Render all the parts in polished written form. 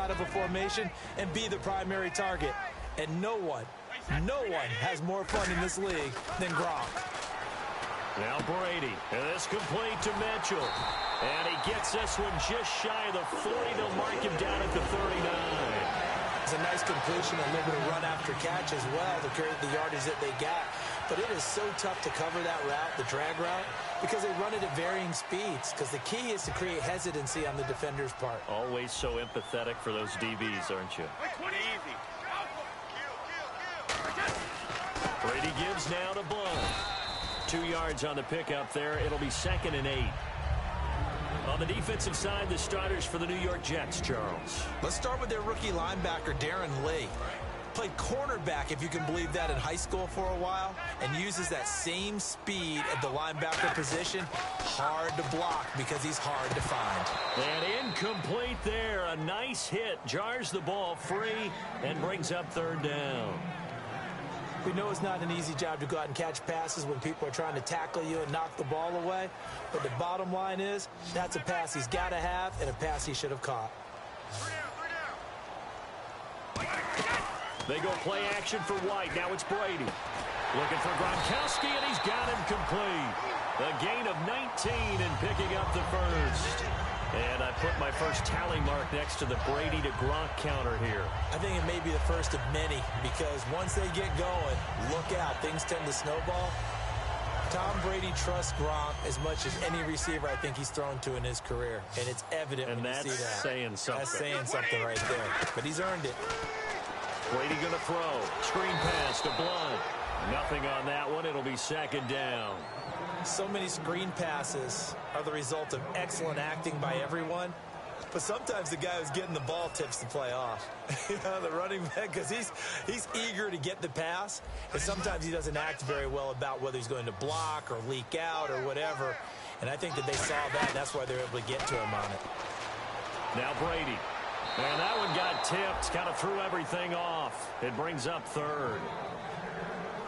out of a formation and be the primary target. And no one has more fun in this league than Gronk. Now Brady, and this complete to Mitchell. And he gets this one just shy of the 40. They'll mark him down at the 39. It's a nice completion, a little bit of run after catch as well to create the yardage that they got. But it is so tough to cover that route, the drag route, because they run it at varying speeds. Because the key is to create hesitancy on the defender's part. Always so empathetic for those DBs, aren't you? Brady gives now to Blunt. 2 yards on the pickup there. It'll be 2nd and 8. On the defensive side, the starters for the New York Jets, Charles. Let's start with their rookie linebacker, Darren Lee. Played cornerback, if you can believe that, in high school for a while, and uses that same speed at the linebacker position. Hard to block because he's hard to find. And incomplete there. A nice hit. Jars the ball free and brings up 3rd down. We know it's not an easy job to go out and catch passes when people are trying to tackle you and knock the ball away. But the bottom line is, that's a pass he's got to have and a pass he should have caught. They go play action for White. Now it's Brady. Looking for Gronkowski, and he's got him complete. A gain of 19 and picking up the first. And I put my first tally mark next to the Brady to Gronk counter here. I think it may be the first of many, because once they get going, look out, things tend to snowball. Tom Brady trusts Gronk as much as any receiver I think he's thrown to in his career, and it's evident when you see that. And that's saying something. That's saying something right there, but he's earned it. Brady going to throw. Screen pass to Blunt. Nothing on that one. It'll be 2nd down. So many screen passes are the result of excellent acting by everyone, but sometimes the guy who's getting the ball tips the play off. The running back, because he's eager to get the pass, and sometimes he doesn't act very well about whether he's going to block or leak out or whatever. And I think that they saw that. That's why they're able to get to him on it. Now Brady. And that one got tipped. Kind of threw everything off. It brings up 3rd.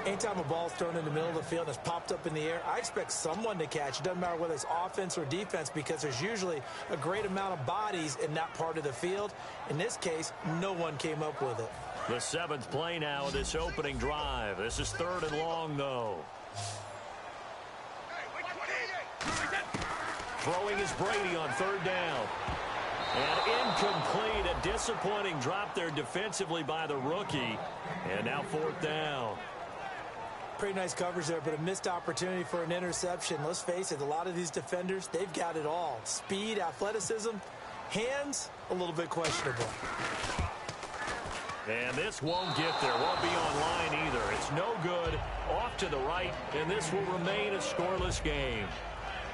Anytime a ball's thrown in the middle of the field and it's popped up in the air, I expect someone to catch. It doesn't matter whether it's offense or defense, because there's usually a great amount of bodies in that part of the field. In this case, no one came up with it. The 7th play now of this opening drive. This is 3rd and long, though. Throwing is Brady on 3rd down. And incomplete. A disappointing drop there defensively by the rookie. And now 4th down. Pretty nice coverage there, but a missed opportunity for an interception. Let's face it, a lot of these defenders, they've got it all. Speed, athleticism, hands, a little bit questionable. And this won't get there. Won't be on line either. It's no good. Off to the right, and this will remain a scoreless game.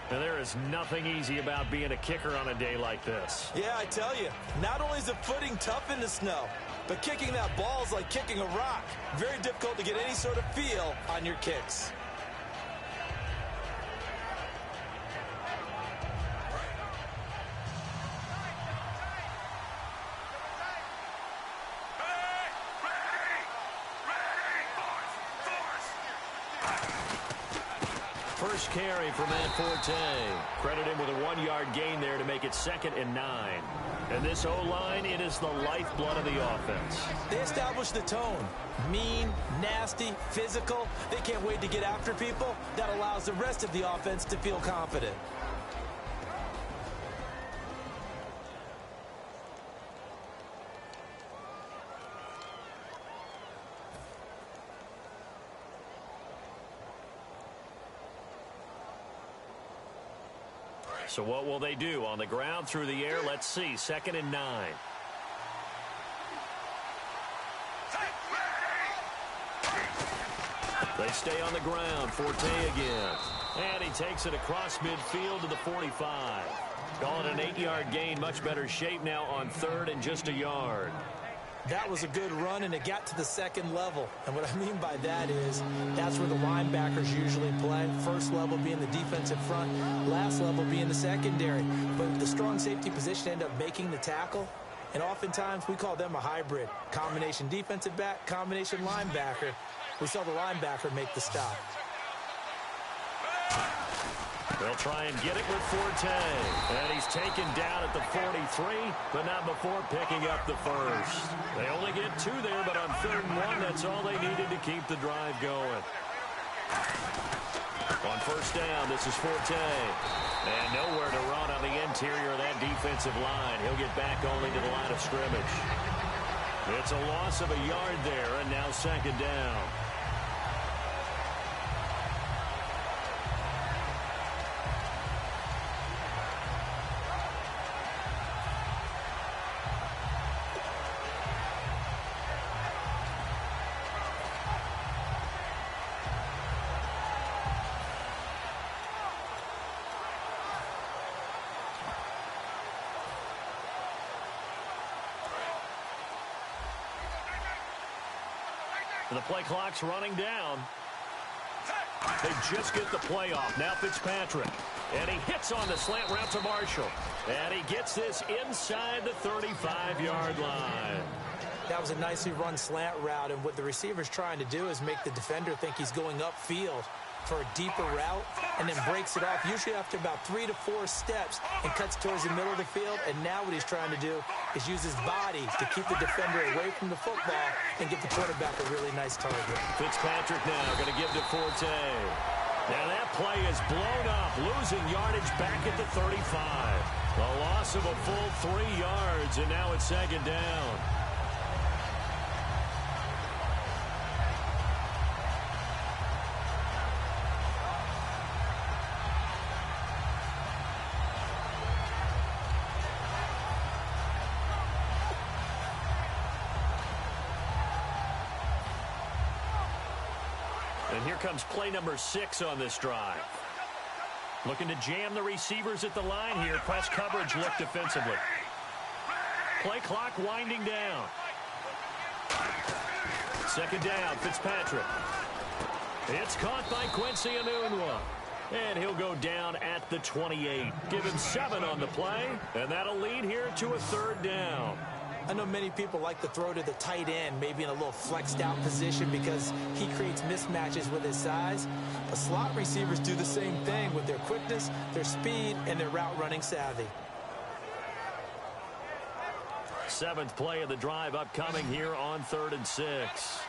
And there is nothing easy about being a kicker on a day like this. Yeah, I tell you, not only is the footing tough in the snow, but kicking that ball is like kicking a rock. Very difficult to get any sort of feel on your kicks. First carry for Matt Forte. Credit him with a 1-yard gain there to make it 2nd and 9. And this O-line, it is the lifeblood of the offense. They establish the tone. Mean, nasty, physical. They can't wait to get after people. That allows the rest of the offense to feel confident. So what will they do? On the ground, through the air, let's see. 2nd and 9. They stay on the ground. Forte again. And he takes it across midfield to the 45. Call it an 8-yard gain. Much better shape now on 3rd and just a yard. That was a good run, and it got to the 2nd level. And what I mean by that is that's where the linebackers usually play. First level being the defensive front, last level being the secondary. But the strong safety position ended up making the tackle, and oftentimes we call them a hybrid. Combination defensive back, combination linebacker. We saw the linebacker make the stop. They'll try and get it with Forte. And he's taken down at the 43, but not before picking up the first. They only get 2 there, but on 3rd and 1, that's all they needed to keep the drive going. On 1st down, this is Forte. And nowhere to run on the interior of that defensive line. He'll get back only to the line of scrimmage. It's a loss of a yard there, and now 2nd down. The play clock's running down. They just get the play off. Now Fitzpatrick. And he hits on the slant route to Marshall. And he gets this inside the 35-yard line. That was a nicely run slant route, and what the receiver's trying to do is make the defender think he's going upfield for a deeper route, and then breaks it off, usually after about 3 to 4 steps, and cuts towards the middle of the field. And now what he's trying to do is use his body to keep the defender away from the football and give the quarterback a really nice target. Fitzpatrick now going to give to Forte. Now that play is blown up, losing yardage back at the 35. A loss of a full 3 yards, and now it's 2nd down. And here comes play number 6 on this drive. Looking to jam the receivers at the line here. Press coverage look defensively. Play clock winding down. 2nd down, Fitzpatrick. It's caught by Quincy Enunwa. And he'll go down at the 28. Give him 7 on the play, and that'll lead here to a 3rd down. I know many people like to throw to the tight end, maybe in a little flexed out position because he creates mismatches with his size. But slot receivers do the same thing with their quickness, their speed, and their route running savvy. 7th play of the drive upcoming here on 3rd and 6.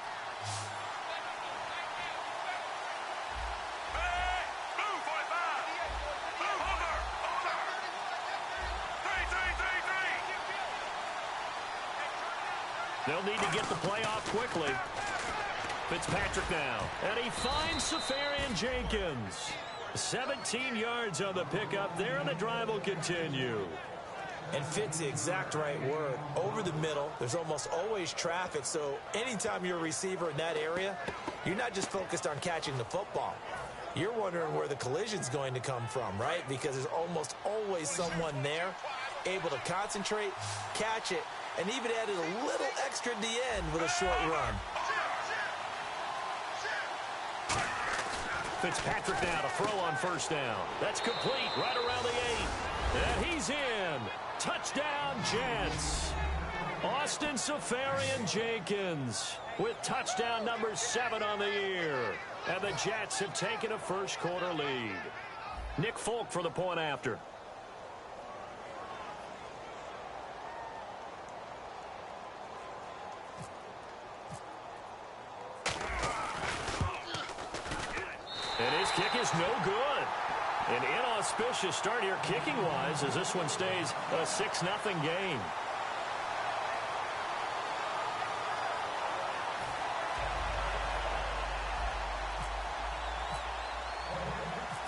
They'll need to get the play off quickly. Fitzpatrick now. And he finds Safarian Jenkins. 17 yards on the pickup there, and the drive will continue. And Fitz, the exact right word. Over the middle, there's almost always traffic, so anytime you're a receiver in that area, you're not just focused on catching the football. You're wondering where the collision's going to come from, right? Because there's almost always someone there able to concentrate, catch it, and even added a little extra at the end with a short run. Fitzpatrick now to throw on 1st down. That's complete right around the 8. And he's in. Touchdown, Jets. Austin Safarian Jenkins with touchdown number 7 on the year. And the Jets have taken a first-quarter lead. Nick Folk for the point after. And his kick is no good. An inauspicious start here kicking-wise as this one stays a 6-0 game.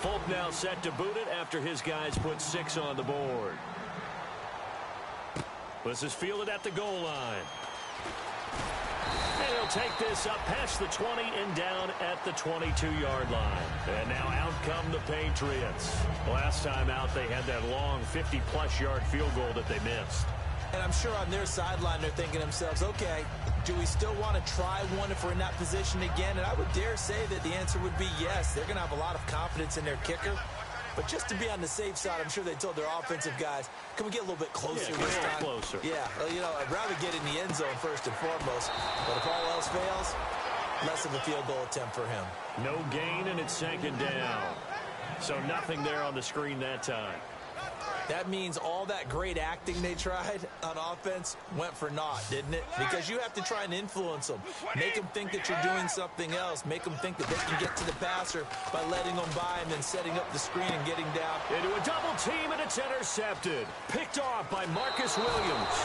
Folk now set to boot it after his guys put 6 on the board. This is fielded at the goal line. And he'll take this up past the 20 and down at the 22-yard line. And now out come the Patriots. Last time out, they had that long 50-plus yard field goal that they missed. And I'm sure on their sideline, they're thinking to themselves, okay, do we still want to try one if we're in that position again? And I would dare say that the answer would be yes. They're going to have a lot of confidence in their kicker. But just to be on the safe side, I'm sure they told their offensive guys, can we get a little bit closer this time? Closer. Yeah, well, you know, I'd rather get in the end zone first and foremost. But if all else fails, less of a field goal attempt for him. No gain, and it's 2nd down. So nothing there on the screen that time. That means all that great acting they tried on offense went for naught, didn't it? Because you have to try and influence them. Make them think that you're doing something else. Make them think that they can get to the passer by letting them by and then setting up the screen and getting down. Into a double team, and it's intercepted. Picked off by Marcus Williams.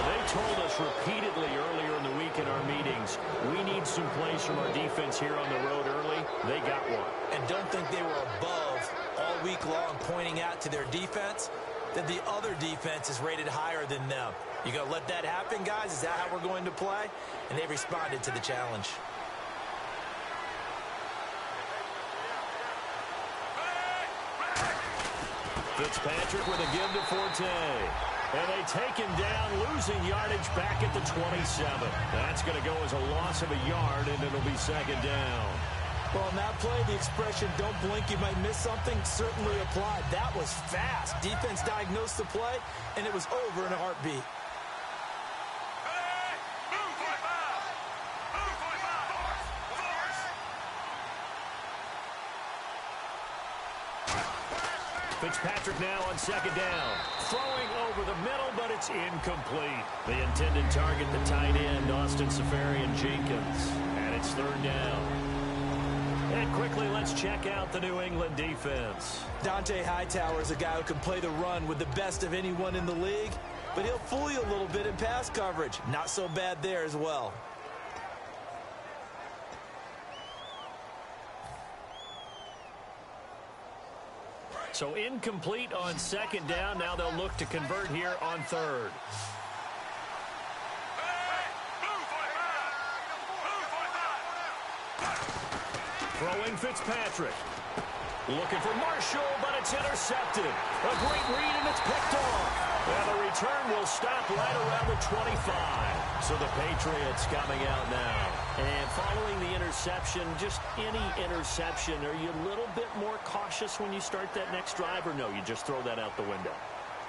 They told us repeatedly earlier in the week in our meetings, we need some plays from our defense here on the road early. They got one. And don't think they were above all week long pointing out to their defense that the other defense is rated higher than them. You gonna let that happen, guys? Is that how we're going to play? And they responded to the challenge. Fitzpatrick with a give to Forte. And they take him down, losing yardage back at the 27. That's going to go as a loss of a yard, and it'll be second down. Well, on that play, the expression, don't blink, you might miss something, certainly applied. That was fast. Defense diagnosed the play, and it was over in a heartbeat. Fitzpatrick now on second down. Throwing over the middle, but it's incomplete. The intended target, the tight end, Austin Safarian-Jenkins. And it's third down. And quickly, let's check out the New England defense. Dante Hightower is a guy who can play the run with the best of anyone in the league, but he'll fool you a little bit in pass coverage. Not so bad there as well. So incomplete on second down. Now they'll look to convert here on third. Throwing Fitzpatrick. Looking for Marshall, but it's intercepted. A great read, and it's picked off. And the return will stop right around the 25. So the Patriots coming out now. And following the interception, just any interception, are you a little bit more cautious when you start that next drive, or no, you just throw that out the window?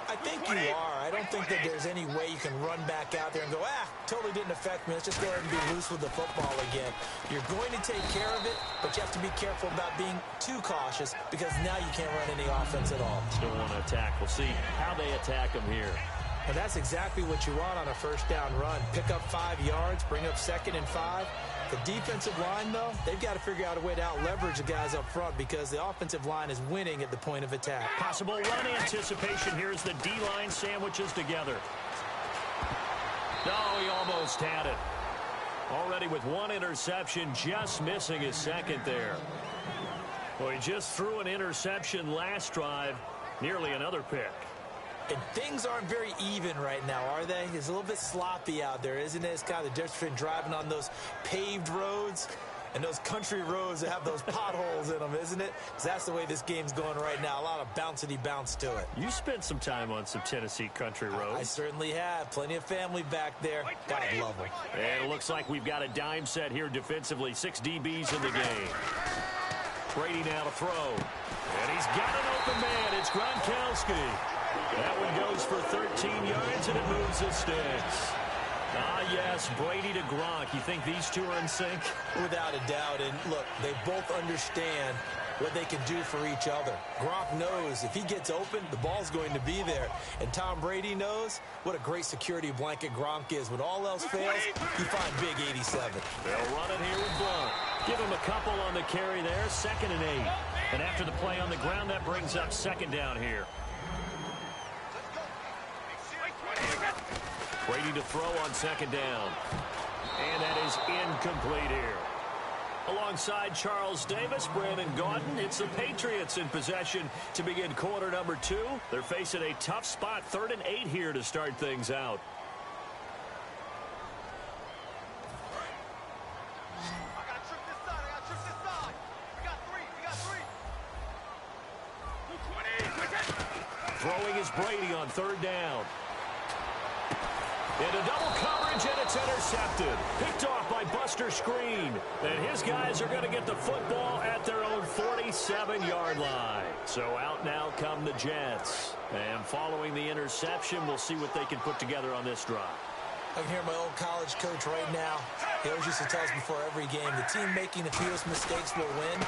I think you are. I don't think that there's any way you can run back out there and go, totally didn't affect me. Let's just go ahead and be loose with the football again. You're going to take care of it, but you have to be careful about being too cautious because now you can't run any offense at all. Still want to attack. We'll see how they attack them here. And that's exactly what you want on a first down run. Pick up 5 yards, bring up 2nd and 5. The defensive line, though, they've got to figure out a way to out-leverage the guys up front because the offensive line is winning at the point of attack. Possible run anticipation here as the D-line sandwiches together. No, he almost had it. Already with one interception, just missing his second there. Well, he just threw an interception last drive, nearly another pick. And things aren't very even right now, are they? It's a little bit sloppy out there, isn't it? It's kind of the difference between driving on those paved roads and those country roads that have those potholes in them, isn't it? Because that's the way this game's going right now. A lot of bouncy bounce to it. You spent some time on some Tennessee country roads. I certainly have. Plenty of family back there. God love them. And it looks like we've got a dime set here defensively. 6 DBs in the game. Brady now to throw. And he's got an open man. It's Gronkowski. That one goes for 13 yards, and it moves the sticks. Ah, yes, Brady to Gronk. You think these two are in sync? Without a doubt. And, look, they both understand what they can do for each other. Gronk knows if he gets open, the ball's going to be there. And Tom Brady knows what a great security blanket Gronk is. When all else fails, you find Big 87. They'll run it here with Blunt. Give him a couple on the carry there, 2nd and 8. And after the play on the ground, that brings up second down here. Brady to throw on second down. And that is incomplete here. Alongside Charles Davis, Brandon Gaudin, it's the Patriots in possession to begin quarter number 2. They're facing a tough spot, 3rd and 8 here to start things out. Throwing is Brady on 3rd down. Into double coverage, and it's intercepted. Picked off by Buster Screen. And his guys are going to get the football at their own 47-yard line. So out now come the Jets. And following the interception, we'll see what they can put together on this drive. I can hear my old college coach right now. He always used to tell us before every game, the team making the fewest mistakes will win.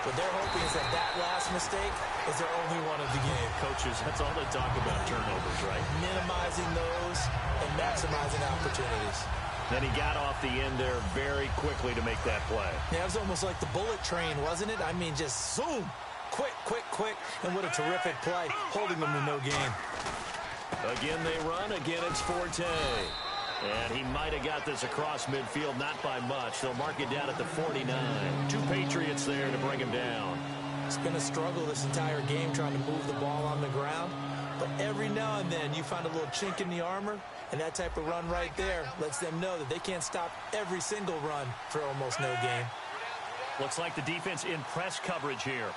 What they're hoping is that that last mistake is their only one of the game. Coaches, that's all they talk about, turnovers, right? Minimizing those and maximizing opportunities. Then he got off the end there very quickly to make that play. Yeah, it was almost like the bullet train, wasn't it? I mean, just zoom. Quick, quick, quick. And what a terrific play, holding them to no gain. Again they run. Again it's Forte. And he might have got this across midfield, not by much. They'll mark it down at the 49. 2 Patriots there to bring him down. It's been a struggle this entire game trying to move the ball on the ground. But every now and then you find a little chink in the armor, and that type of run right there lets them know that they can't stop every single run for almost no gain. Looks like the defense in press coverage here.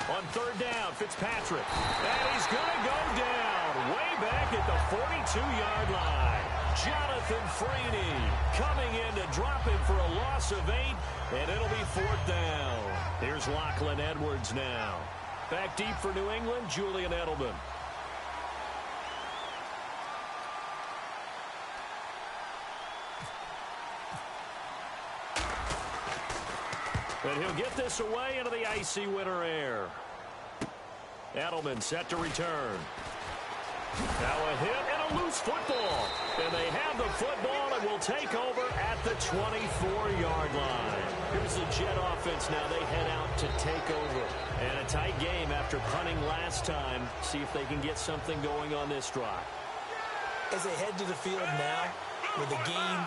On third down, Fitzpatrick. And he's going to go down way back at the 42-yard line. Jonathan Freeney coming in to drop him for a loss of 8, and it'll be 4th down. Here's Lachlan Edwards now. Back deep for New England, Julian Edelman. And he'll get this away into the icy winter air. Edelman set to return. Now a hit and a loose football. And they have the football and will take over at the 24-yard line. Here's the Jet offense now. They head out to take over. And a tight game after punting last time. See if they can get something going on this drive. As they head to the field now, with the game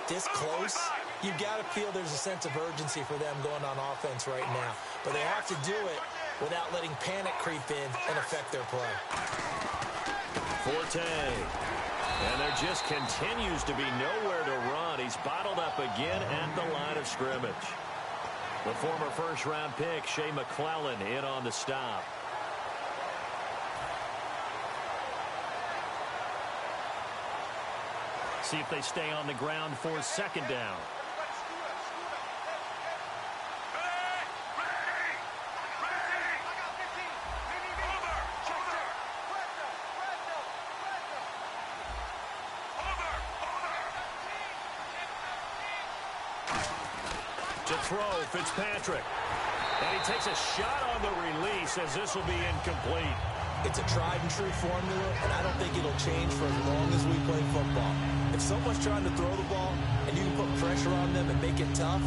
this close, you've got to feel there's a sense of urgency for them going on offense right now. But they have to do it without letting panic creep in and affect their play. Forte. And there just continues to be nowhere to run. He's bottled up again at the line of scrimmage. The former first-round pick, Shea McClellan, in on the stop. See if they stay on the ground for 2nd down. To throw, Fitzpatrick. And he takes a shot on the release as this will be incomplete. It's a tried-and-true formula, and I don't think it'll change for as long as we play football. If someone's trying to throw the ball and you can put pressure on them and make it tough,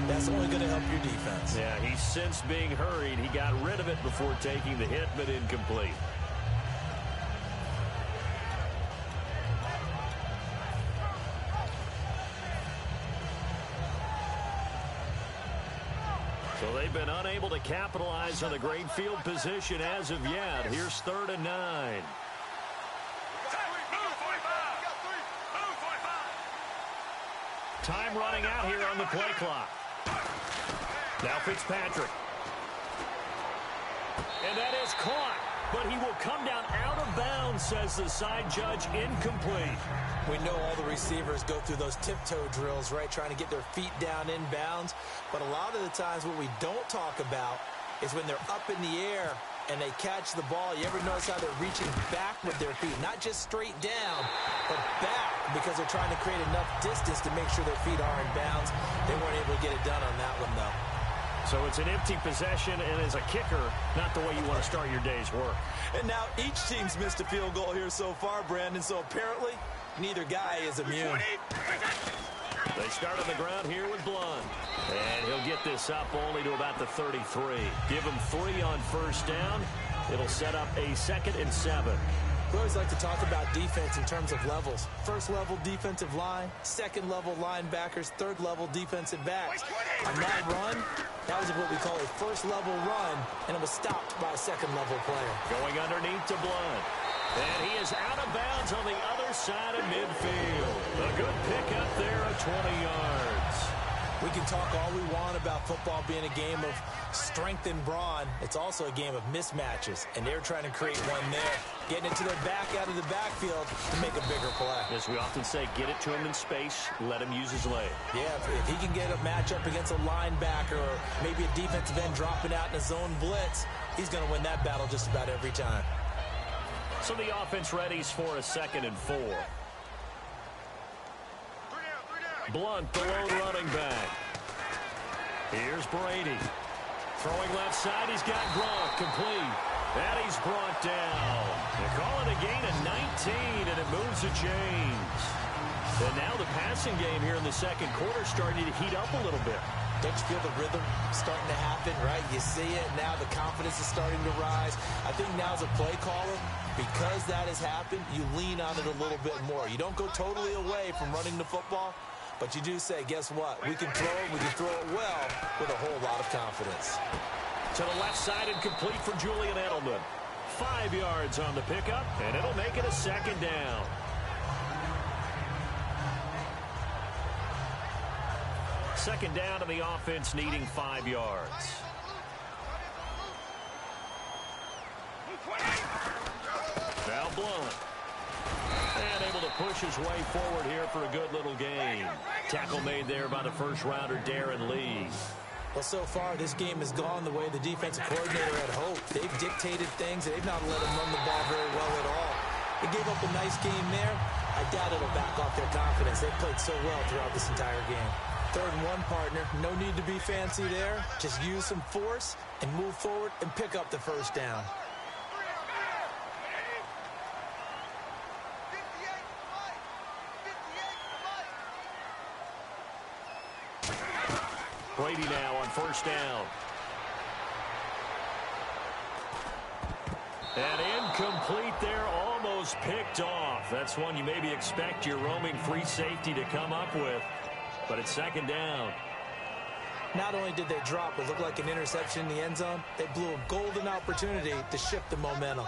that's only going to help your defense. Yeah, he's since being hurried. He got rid of it before taking the hit, but incomplete. So they've been unable to capitalize on the great field position as of yet. Here's 3rd and 9. Time running out here on the play clock. Now Fitzpatrick. And that is caught. But he will come down out of bounds, says the side judge. Incomplete. We know all the receivers go through those tiptoe drills, right, trying to get their feet down in bounds. But a lot of the times what we don't talk about is when they're up in the air and they catch the ball. You ever notice how they're reaching back with their feet? Not just straight down, but back, because they're trying to create enough distance to make sure their feet are in bounds. They weren't able to get it done on that one, though. So it's an empty possession, and as a kicker, not the way you want to start your day's work. And now each team's missed a field goal here so far, Brandon, so apparently neither guy is immune. They start on the ground here with Blunt. And he'll get this up only to about the 33. Give him 3 on 1st down. It'll set up a 2nd and 7. We always like to talk about defense in terms of levels. 1st level defensive line, 2nd level linebackers, 3rd level defensive backs. On that run, that was what we call a 1st level run, and it was stopped by a 2nd level player. Going underneath to Blunt. And he is out of bounds on the other side of midfield. A good pickup there of 20 yards. We can talk all we want about football being a game of strength and brawn. It's also a game of mismatches, and they're trying to create one there, getting it to their back out of the backfield to make a bigger play. As we often say, get it to him in space, let him use his leg. Yeah, if he can get a matchup against a linebacker or maybe a defensive end dropping out in a zone blitz, he's going to win that battle just about every time. So the offense readies for a 2nd and 4. Blunt, the lone running back. Here's Brady. Throwing left side, he's got Gronk complete. And he's brought down. They call it a gain of 19, and it moves the chains. And now the passing game here in the second quarter starting to heat up a little bit. Don't you feel the rhythm starting to happen, right? You see it now. The confidence is starting to rise. I think now as a play caller, because that has happened, you lean on it a little bit more. You don't go totally away from running the football, but you do say, guess what? We can throw it. We can throw it well with a whole lot of confidence. To the left side and complete for Julian Edelman. 5 yards on the pickup, and it'll make it a 2nd down. Second down to the offense needing 5 yards. Now Blunt. And able to push his way forward here for a good little gain. Tackle made there by the first-rounder, Darren Lee. Well, so far, this game has gone the way the defensive coordinator had hoped. They've dictated things. They've not let him run the ball very well at all. They gave up a nice game there. I doubt it'll back off their confidence. They've played so well throughout this entire game. 3rd and 1, partner. No need to be fancy there. Just use some force and move forward and pick up the first down. Brady now on 1st down. And incomplete there, almost picked off. That's one you maybe expect your roaming free safety to come up with. But it's 2nd down. Not only did they drop what looked like an interception in the end zone, they blew a golden opportunity to shift the momentum.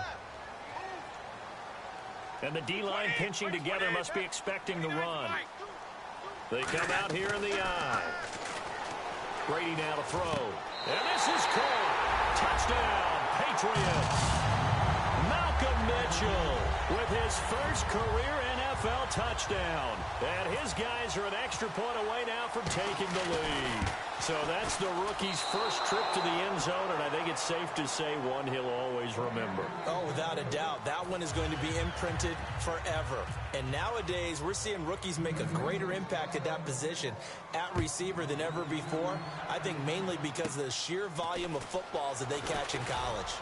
And the D-line pinching together must be expecting the run. They come out here in the eye. Brady now to throw. And this is caught. Touchdown, Patriots. Malcolm Mitchell with his first career NFL touchdown. And his guys are an extra point away now from taking the lead. So that's the rookie's first trip to the end zone, and I think it's safe to say one he'll always remember. Oh, without a doubt. That one is going to be imprinted forever. And nowadays, we're seeing rookies make a greater impact at that position at receiver than ever before. I think mainly because of the sheer volume of footballs that they catch in college.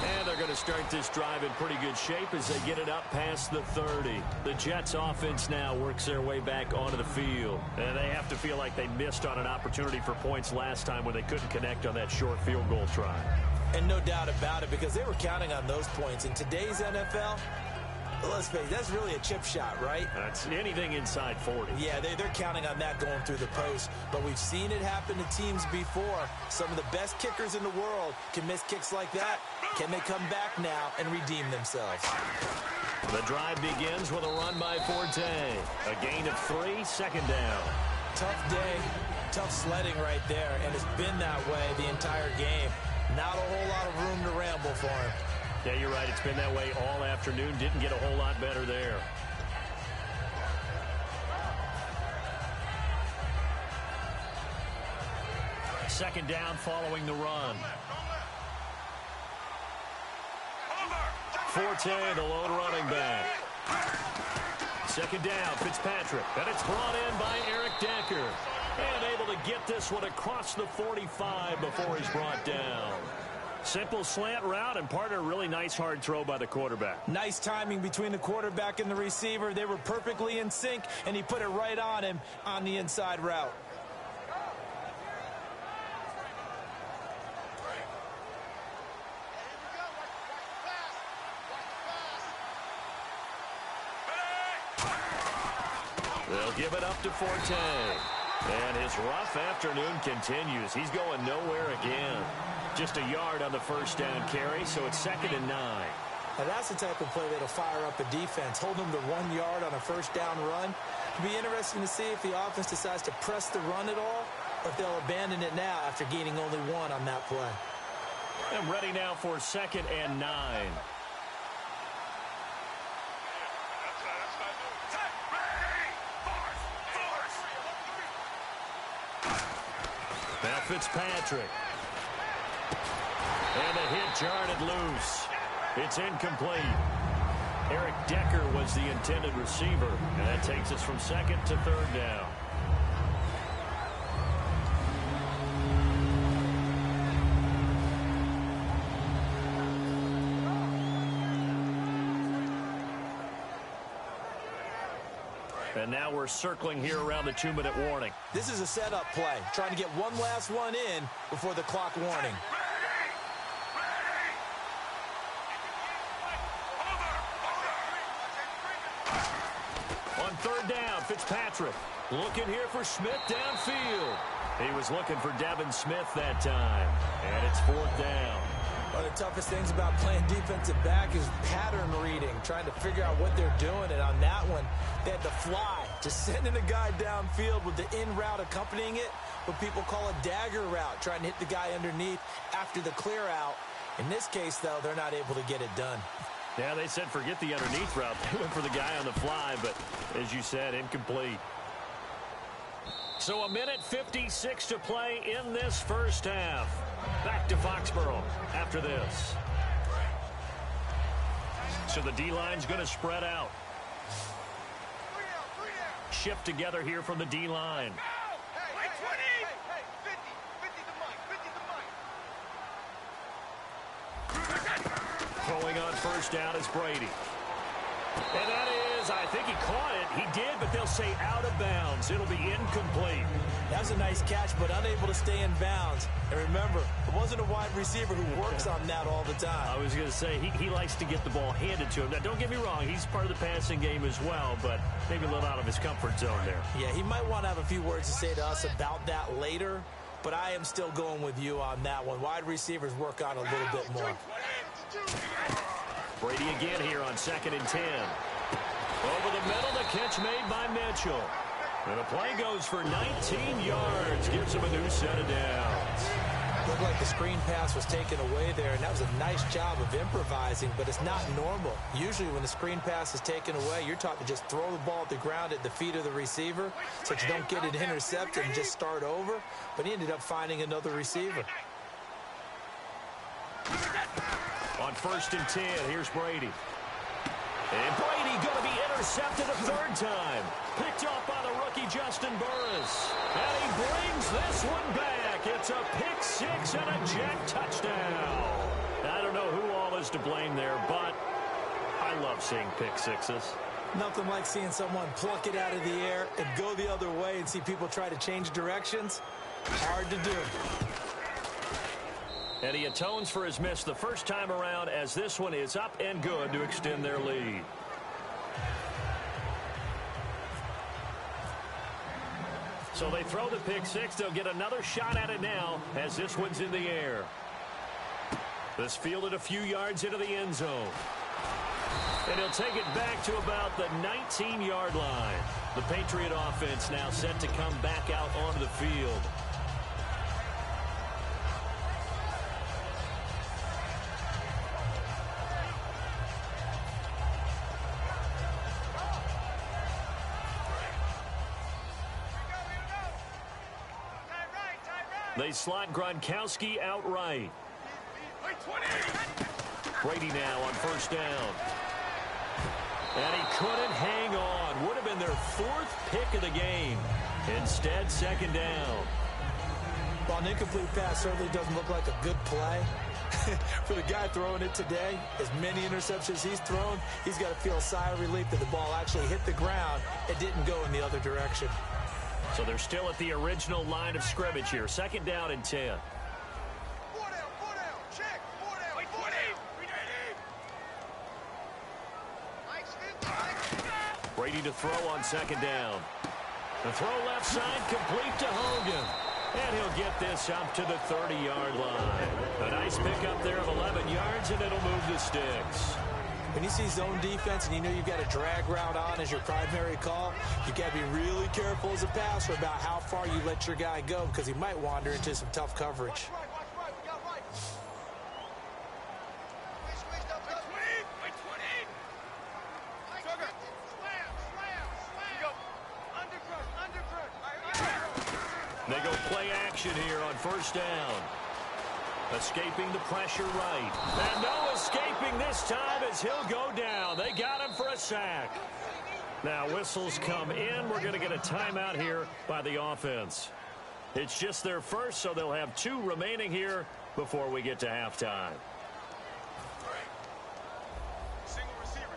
And they're going to start this drive in pretty good shape as they get it up past the 30. The Jets offense now works their way back onto the field. And they have to feel like they missed on an opportunity for points last time when they couldn't connect on that short field goal try. And no doubt about it, because they were counting on those points. In today's NFL, let's face it, that's really a chip shot, right? That's anything inside 40. Yeah, they're counting on that going through the post. But we've seen it happen to teams before. Some of the best kickers in the world can miss kicks like that. Can they come back now and redeem themselves? The drive begins with a run by Forte. A gain of 3, 2nd down. Tough day, tough sledding right there, and it's been that way the entire game. Not a whole lot of room to ramble for him. Yeah, you're right. It's been that way all afternoon. Didn't get a whole lot better there. Second down following the run. Forte, the lone running back. Second down, Fitzpatrick. And it's brought in by Eric Decker. And able to get this one across the 45 before he's brought down. Simple slant route, and part of a really nice hard throw by the quarterback. Nice timing between the quarterback and the receiver. They were perfectly in sync, and he put it right on him on the inside route. They'll give it up to Forte. And his rough afternoon continues. He's going nowhere again. Just a yard on the first down carry, so it's 2nd and 9. Now, that's the type of play that'll fire up a defense, hold them to 1 yard on a first down run. It'll be interesting to see if the offense decides to press the run at all, or if they'll abandon it now after gaining only 1 on that play. And ready now for 2nd and 9. Now Fitzpatrick. And a hit jarred it loose. It's incomplete. Eric Decker was the intended receiver, and that takes us from 2nd to 3rd down. And now we're circling here around the 2-minute warning. This is a setup play, trying to get one last one in before the clock warning. On 3rd down, Fitzpatrick looking here for Smith downfield. He was looking for Devin Smith that time, and it's 4th down. One of the toughest things about playing defensive back is pattern reading, trying to figure out what they're doing. And on that one, they had the fly, just sending a guy downfield with the in route accompanying it, what people call a dagger route, trying to hit the guy underneath after the clear out. In this case, though, they're not able to get it done. Yeah, they said forget the underneath route. They went for the guy on the fly, but as you said, incomplete. So 1:56 to play in this first half. Back to Foxborough after this. So the D-line's going to spread out. Shift together here from the D-line. Throwing on first down is Brady. And that is, I think he caught it. He did, but they'll say out of bounds. It'll be incomplete. That was a nice catch, but unable to stay in bounds. And remember, it wasn't a wide receiver who works on that all the time. I was going to say, he likes to get the ball handed to him. Now, don't get me wrong, he's part of the passing game as well, but maybe a little out of his comfort zone there. Yeah, he might want to have a few words to say to us about that later, but I am still going with you on that one. Wide receivers work on a little bit more. Brady again here on 2nd and 10. Over the middle, the catch made by Mitchell. And the play goes for 19 yards. Gives him a new set of downs. Looked like the screen pass was taken away there, and that was a nice job of improvising, but it's not normal. Usually when the screen pass is taken away, you're taught to just throw the ball at the ground at the feet of the receiver so that you don't get it intercepted and just start over. But he ended up finding another receiver. On 1st and 10, here's Brady. And Brady going to be intercepted a 3rd time. Picked off by the rookie Justin Burris. And he brings this one back. It's a pick 6 and a jet touchdown. I don't know who all is to blame there, but I love seeing pick sixes. Nothing like seeing someone pluck it out of the air and go the other way and see people try to change directions. Hard to do. And he atones for his miss the first time around as this one is up and good to extend their lead. So they throw the pick 6. They'll get another shot at it now as this one's in the air. This fielded a few yards into the end zone. And he'll take it back to about the 19-yard line. The Patriot offense now set to come back out onto the field. They slot Gronkowski outright. Brady now on first down. And he couldn't hang on. Would have been their 4th pick of the game. Instead, 2nd down. Well, an incomplete pass certainly doesn't look like a good play. For the guy throwing it today, as many interceptions he's thrown, he's got to feel a sigh of relief that the ball actually hit the ground. It didn't go in the other direction. So they're still at the original line of scrimmage here. 2nd down and 10. Brady to throw on 2nd down. The throw left side complete to Hogan. And he'll get this up to the 30-yard line. A nice pickup there of 11 yards, and it'll move the sticks. When you see zone defense and you know you've got a drag route on as your primary call, you got to be really careful as a passer about how far you let your guy go because he might wander into some tough coverage. They go play action here on first down. Escaping the pressure right. And no escaping this time as he'll go down. They got him for a sack. Now whistles come in. We're going to get a timeout here by the offense. It's just their first, so they'll have 2 remaining here before we get to halftime. Single receiver.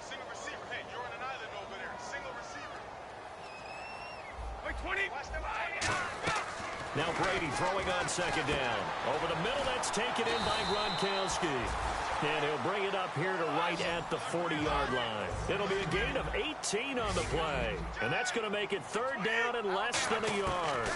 Hey, you're on an island over there. Single receiver. Wait, 20. Watch the Now Brady throwing on second down. Over the middle, that's taken in by Gronkowski. And he'll bring it up here to right at the 40-yard line. It'll be a gain of 18 on the play. And that's going to make it third down and less than a yard.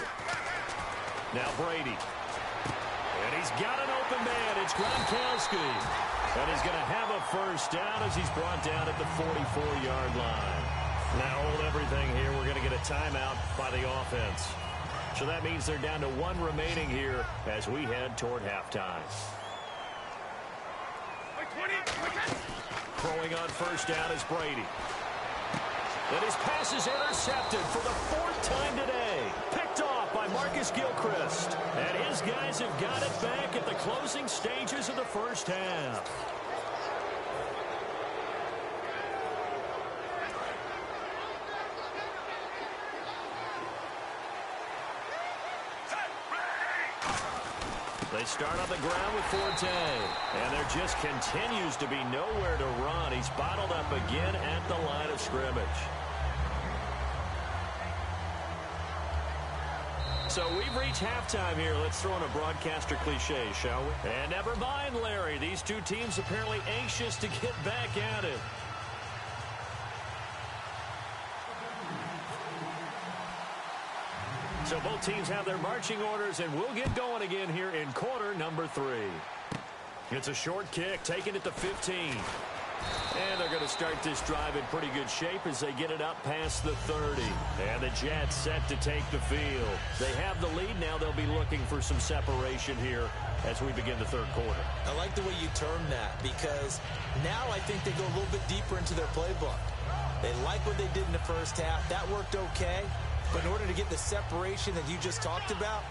Now Brady. And he's got an open man. It's Gronkowski. And he's going to have a first down as he's brought down at the 44-yard line. Now hold everything here. We're going to get a timeout by the offense. So that means they're down to 1 remaining here as we head toward halftime. Throwing on first down is Brady. And his pass is intercepted for the 4th time today. Picked off by Marcus Gilchrist. And his guys have got it back at the closing stages of the first half. They start on the ground with Forte. And there just continues to be nowhere to run. He's bottled up again at the line of scrimmage. So we've reached halftime here. Let's throw in a broadcaster cliche, shall we? And never mind, Larry. These 2 teams apparently anxious to get back at it. So both teams have their marching orders, and we'll get going again here in quarter number 3. It's a short kick, taken at the 15. And they're going to start this drive in pretty good shape as they get it up past the 30. And the Jets set to take the field. They have the lead. Now they'll be looking for some separation here as we begin the third quarter. I like the way you term that because now I think they go a little bit deeper into their playbook. They like what they did in the first half. That worked okay. But in order to get the separation that you just talked about,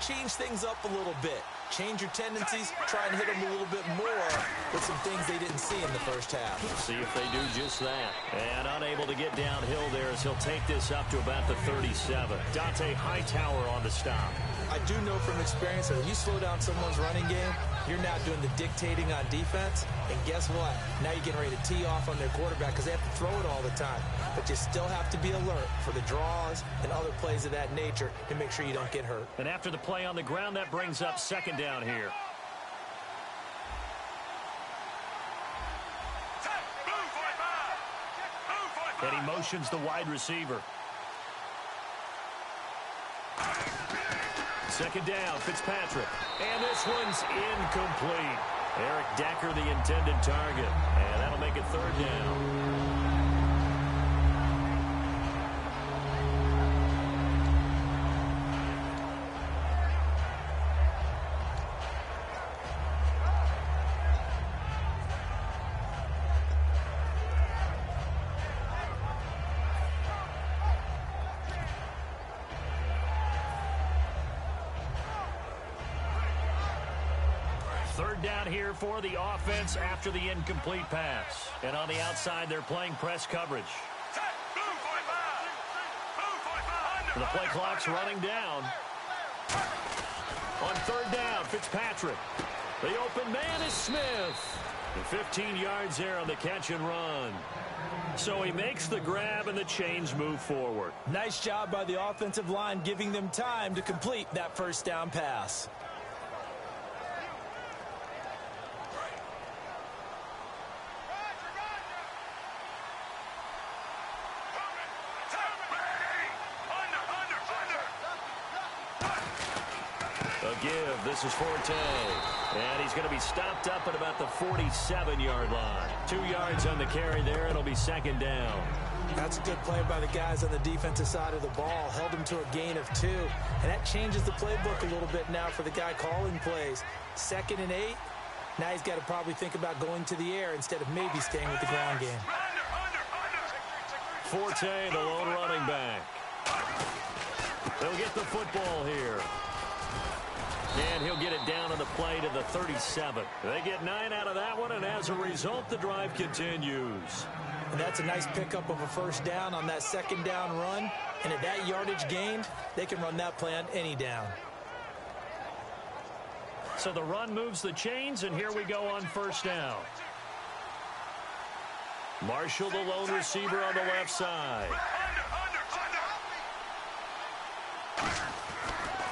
change things up a little bit. Change your tendencies, try and hit them a little bit more with some things they didn't see in the first half. See if they do just that. And unable to get downhill there as he'll take this up to about the 37. Dante Hightower on the stop. I do know from experience that when you slow down someone's running game, you're now doing the dictating on defense. And guess what? Now you're getting ready to tee off on their quarterback because they have to throw it all the time. But you still have to be alert for the draws and other plays of that nature to make sure you don't get hurt. And after the play on the ground, that brings up second down here. And he motions the wide receiver. Second down, Fitzpatrick. And this one's incomplete. Eric Decker, the intended target. And that'll make it third down. Third down here for the offense after the incomplete pass. And on the outside, they're playing press coverage. The play clock's running down. On third down, Fitzpatrick. The open man is Smith. 15 yards there on the catch and run. So he makes the grab and the chains move forward. Nice job by the offensive line giving them time to complete that first down pass. A give. This is Forte. And he's going to be stopped up at about the 47-yard line. 2 yards on the carry there. It'll be second down. That's a good play by the guys on the defensive side of the ball. Held him to a gain of 2. And that changes the playbook a little bit now for the guy calling plays. 2nd and 8. Now he's got to probably think about going to the air instead of maybe staying with the ground game. Forte, the lone running back. They'll get the football here. And he'll get it down on the play to the 37. They get 9 out of that one, and as a result, the drive continues. And that's a nice pickup of a first down on that second down run. And at that yardage gained, they can run that play on any down. So the run moves the chains, and here we go on first down. Marshall, the lone receiver on the left side.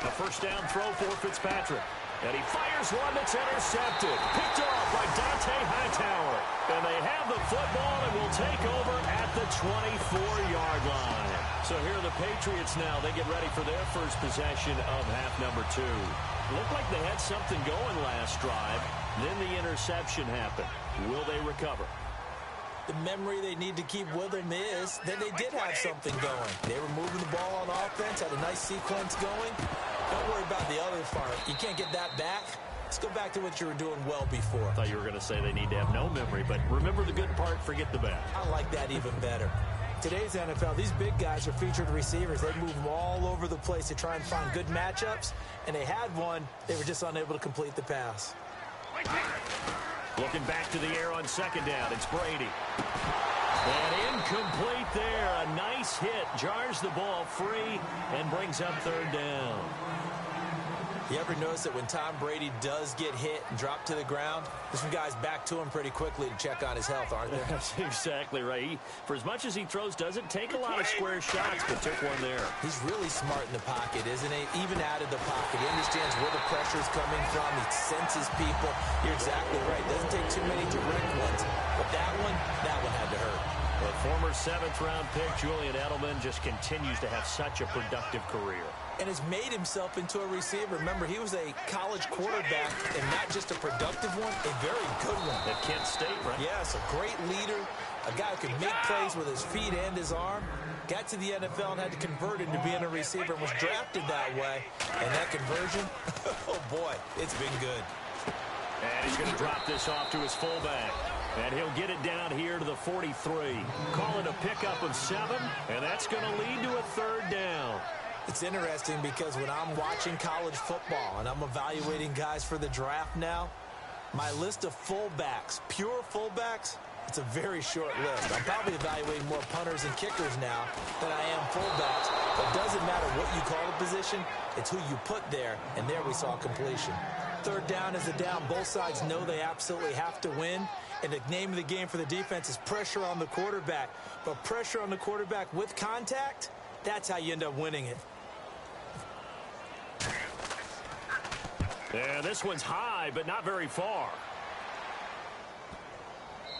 A first down throw for Fitzpatrick. And he fires one that's intercepted. Picked off by Dante Hightower. And they have the football and will take over at the 24-yard line. So here are the Patriots now. They get ready for their first possession of half number 2. Looked like they had something going last drive. Then the interception happened. Will they recover? The memory they need to keep with them is that they did have something going. They were moving the ball on offense, had a nice sequence going. Don't worry about the other part. You can't get that back. Let's go back to what you were doing well before. I thought you were going to say they need to have no memory, but remember the good part, forget the bad. I like that even better. Today's NFL, these big guys are featured receivers. They move them all over the place to try and find good matchups, and they had one. They were just unable to complete the pass. Looking back to the air on second down, it's Brady. And incomplete there. A nice hit. Jars the ball free and brings up third down. You ever notice that when Tom Brady does get hit and drop to the ground, there's some guys back to him pretty quickly to check on his health, aren't there? That's exactly right. For as much as he throws, doesn't take a lot of square shots, but took one there. He's really smart in the pocket, isn't he? Even out of the pocket. He understands where the pressure's coming from. He senses people. You're exactly right. Doesn't take too many direct ones. But that one had to hurt. The former 7th-round pick, Julian Edelman, just continues to have such a productive career. And has made himself into a receiver. Remember, he was a college quarterback, and not just a productive one, a very good one. At Kent State, right? Yes, a great leader, a guy who could make plays with his feet and his arm. Got to the NFL and had to convert into being a receiver and was drafted that way. And that conversion, oh boy, it's been good. And he's going to drop this off to his fullback. And he'll get it down here to the 43. Call it a pickup of 7, and that's going to lead to a third down. It's interesting because when I'm watching college football and I'm evaluating guys for the draft now, my list of fullbacks, pure fullbacks, it's a very short list. I'm probably evaluating more punters and kickers now than I am fullbacks. But it doesn't matter what you call the position, it's who you put there, and there we saw completion. Third down is a down. Both sides know they absolutely have to win. And the name of the game for the defense is pressure on the quarterback. But pressure on the quarterback with contact, that's how you end up winning it. And this one's high, but not very far.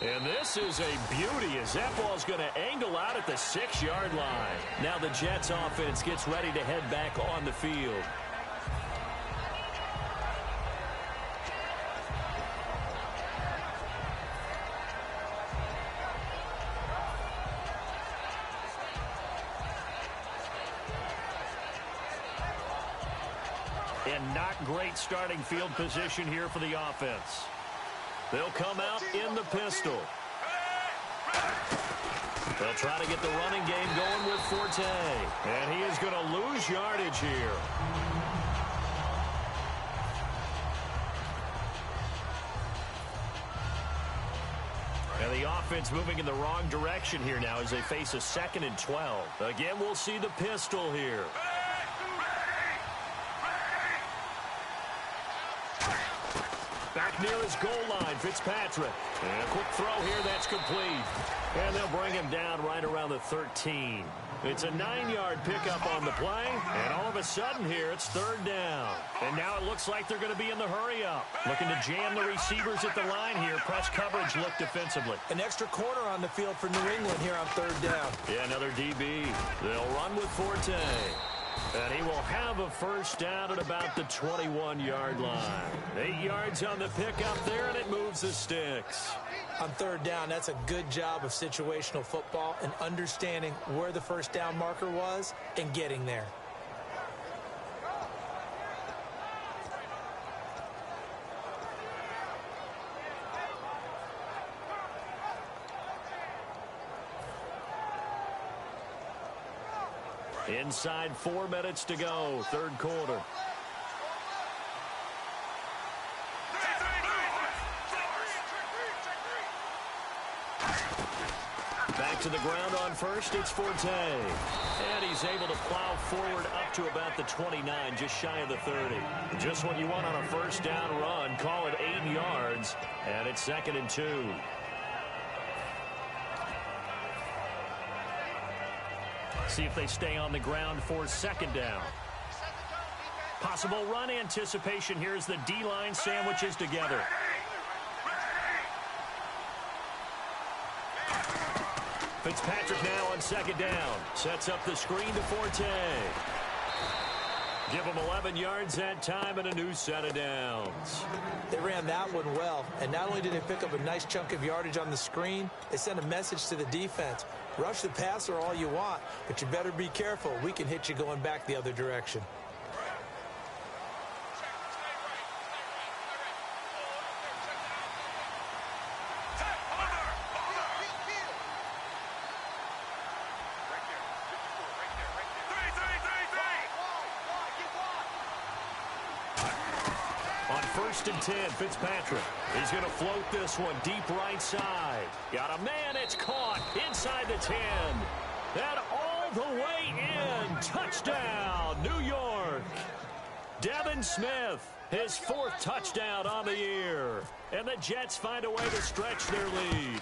And this is a beauty as that ball's going to angle out at the 6-yard line. Now the Jets offense gets ready to head back on the field. And not great starting field position here for the offense. They'll come out in the pistol. They'll try to get the running game going with Forte. And he is going to lose yardage here. And the offense moving in the wrong direction here now as they face a 2nd and 12. Again, we'll see the pistol here. Back near his goal line, Fitzpatrick. And a quick throw here, that's complete. And they'll bring him down right around the 13. It's a 9-yard pickup on the play. And all of a sudden here, it's third down. And now it looks like they're going to be in the hurry-up. Looking to jam the receivers at the line here. Press coverage look defensively. An extra corner on the field for New England here on third down. Yeah, another DB. They'll run with Forte. And he will have a first down at about the 21-yard line. 8 yards on the pickup there, and it moves the sticks. On third down, that's a good job of situational football and understanding where the first down marker was and getting there. Inside 4 minutes to go, third quarter. Back to the ground on first, it's Forte. And he's able to plow forward up to about the 29, just shy of the 30. Just what you want on a first down run. Call it 8 yards, and it's 2nd and 2. See if they stay on the ground for 2nd down. Possible run anticipation here as the D-line sandwiches together. Fitzpatrick now on 2nd down. Sets up the screen to Forte. Give him 11 yards that time and a new set of downs. They ran that one well, and not only did they pick up a nice chunk of yardage on the screen, they sent a message to the defense. Rush the passer all you want, but you better be careful. We can hit you going back the other direction. On 1st and 10, Fitzpatrick. He's going to float this one deep right side. Got a man, it's caught inside the 10. And all the way in. Touchdown, New York. Devin Smith, his 4th touchdown on the year. And the Jets find a way to stretch their lead.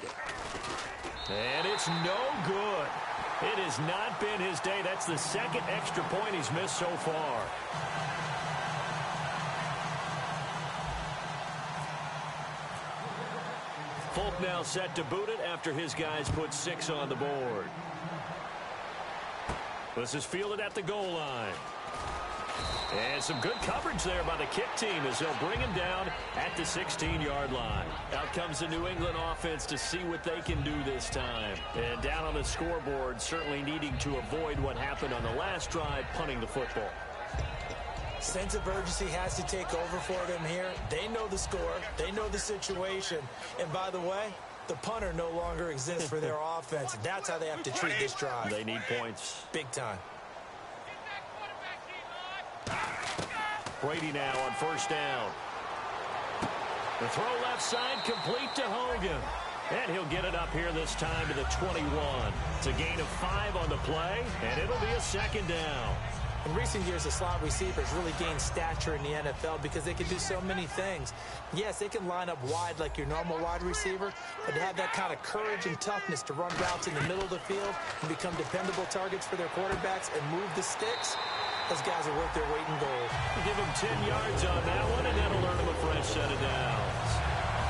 And it's no good. It has not been his day. That's the 2nd extra point he's missed so far. Folk now set to boot it after his guys put 6 on the board. This is fielded at the goal line. And some good coverage there by the kick team as they'll bring him down at the 16-yard line. Out comes the New England offense to see what they can do this time. And down on the scoreboard, certainly needing to avoid what happened on the last drive, punting the football. Sense of urgency has to take over for them here. They know the score. They know the situation. And by the way, the punter no longer exists for their offense. That's how they have to treat this drive. They need points. Big time. Brady now on 1st down. The throw left side complete to Hogan. And he'll get it up here this time to the 21. It's a gain of 5 on the play, and it'll be a 2nd down. In recent years, the slot receivers really gained stature in the NFL because they can do so many things. Yes, they can line up wide like your normal wide receiver, but to have that kind of courage and toughness to run routes in the middle of the field and become dependable targets for their quarterbacks and move the sticks, those guys are worth their weight in gold. Give him 10 yards on that one, and that'll earn him a fresh set of downs.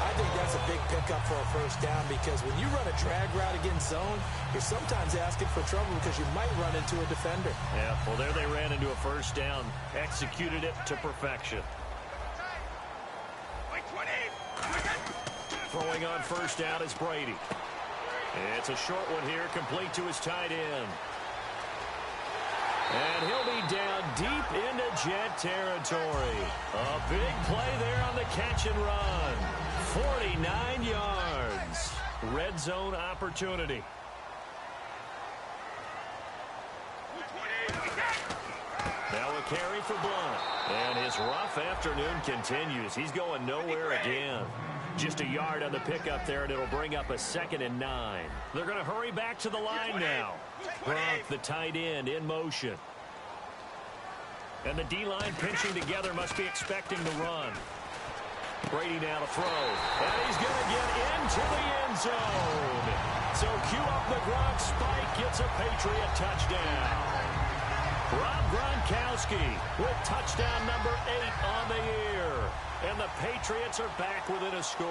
I think that's a big pickup for a first down because when you run a drag route against zone, you're sometimes asking for trouble because you might run into a defender. Yeah, well, there they ran into a first down. Executed it to perfection. Throwing on 1st down is Brady. It's a short one here, complete to his tight end. And he'll be down deep into Jet territory. A big play there on the catch and run. 49 yards. Red zone opportunity. Now a carry for Blunt. And his rough afternoon continues. He's going nowhere again. Just a yard on the pickup there, and it'll bring up a 2nd and 9. They're going to hurry back to the line now. Gronk, the tight end, in motion. And the D-line pinching together, must be expecting the run. Brady now to throw. And he's going to get into the end zone. So cue up the Gronk spike, gets a Patriot touchdown. Rob Gronkowski with touchdown number 8 on the year. And the Patriots are back within a score.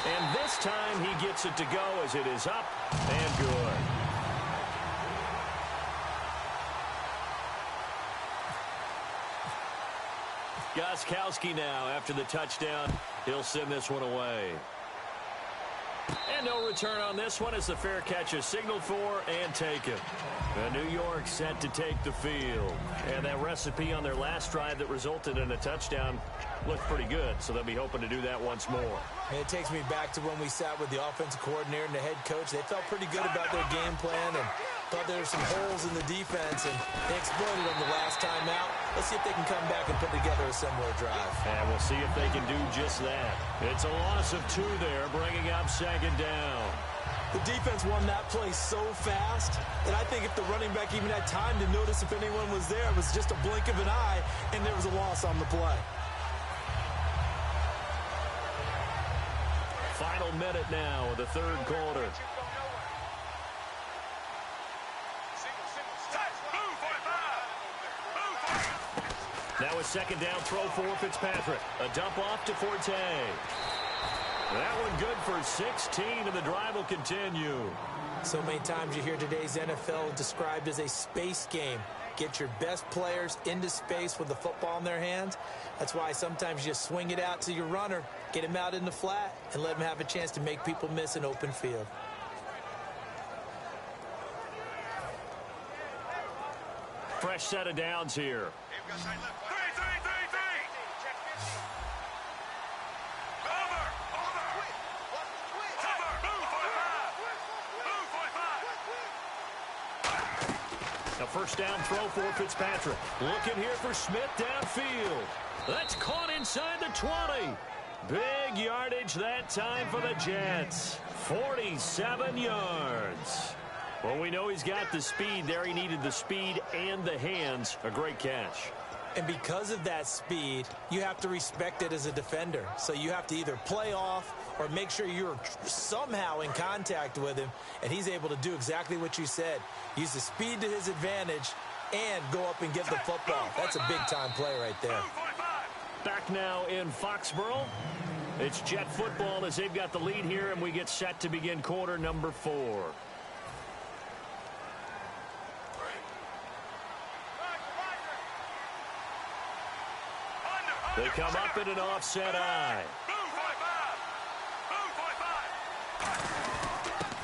And And this time he gets it to go as it is up and good. Gostkowski now after the touchdown. He'll send this one away. And no return on this one as the fair catch is signaled for and taken. New York set to take the field. And that recipe on their last drive that resulted in a touchdown looked pretty good, so they'll be hoping to do that once more. And it takes me back to when we sat with the offensive coordinator and the head coach. They felt pretty good about their game plan and thought there were some holes in the defense, and they exploited them the last time out. Let's see if they can come back and put together a similar drive. And we'll see if they can do just that. It's a loss of 2 there, bringing up second down. The defense won that play so fast that I think if the running back even had time to notice if anyone was there, it was just a blink of an eye, and there was a loss on the play. Final minute now of the third quarter. Now a second down throw for Fitzpatrick. A dump off to Forte. That one good for 16, and the drive will continue. So many times you hear today's NFL described as a space game. Get your best players into space with the football in their hands. That's why sometimes you just swing it out to your runner, get him out in the flat, and let him have a chance to make people miss an open field. Fresh set of downs here. A first down throw for Fitzpatrick. Looking here for Smith downfield. That's caught inside the 20. Big yardage that time for the Jets. 47 yards. Well, we know he's got the speed there. He needed the speed and the hands. A great catch. And because of that speed, you have to respect it as a defender. So you have to either play off or make sure you're somehow in contact with him, and he's able to do exactly what you said. Use the speed to his advantage and go up and get the football. That's a big-time play right there. Back now in Foxborough. It's Jet football as they've got the lead here, and we get set to begin quarter number 4. They come up in an offset eye.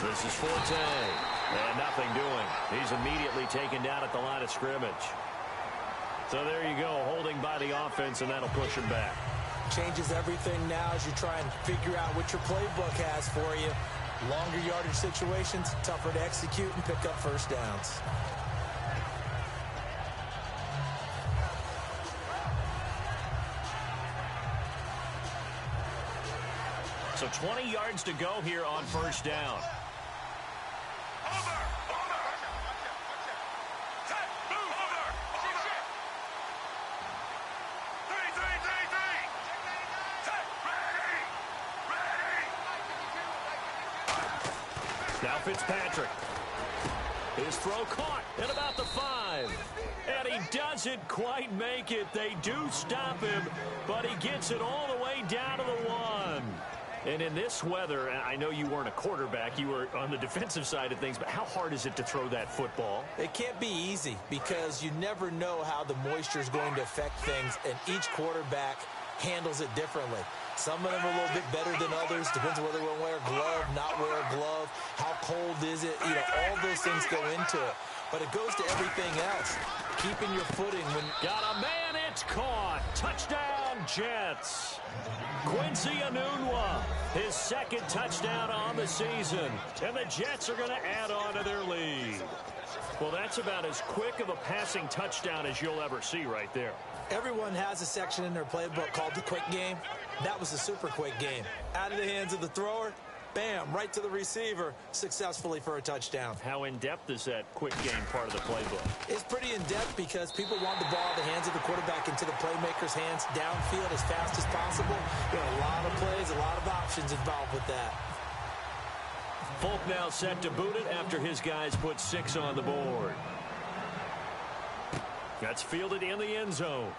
This is Forte. And nothing doing. He's immediately taken down at the line of scrimmage. So there you go, holding by the offense, and that'll push him back. Changes everything now as you try and figure out what your playbook has for you. Longer yardage situations, tougher to execute and pick up first downs. So 20 yards to go here on first down. Now Fitzpatrick. His throw caught at about the 5. And he doesn't quite make it. They do stop him, but he gets it all the way down to the 1. And in this weather, I know you weren't a quarterback, you were on the defensive side of things, but how hard is it to throw that football? It can't be easy because you never know how the moisture is going to affect things, and each quarterback handles it differently. Some of them are a little bit better than others. Depends whether they wear a glove, not wear a glove. How cold is it? You know, all those things go into it. But it goes to everything else. Keeping your footing when... Got a man, it's caught. Touchdown, Jets. Quincy Enunwa, his second touchdown on the season. And the Jets are going to add on to their lead. Well, that's about as quick of a passing touchdown as you'll ever see right there. Everyone has a section in their playbook called the quick game. That was a super quick game. Out of the hands of the thrower, bam, right to the receiver, successfully for a touchdown. How in-depth is that quick game part of the playbook? It's pretty in-depth because people want the ball out of the hands of the quarterback into the playmaker's hands downfield as fast as possible. There are a lot of plays, a lot of options involved with that. Folk now set to boot it after his guys put 6 on the board. That's fielded in the end zone.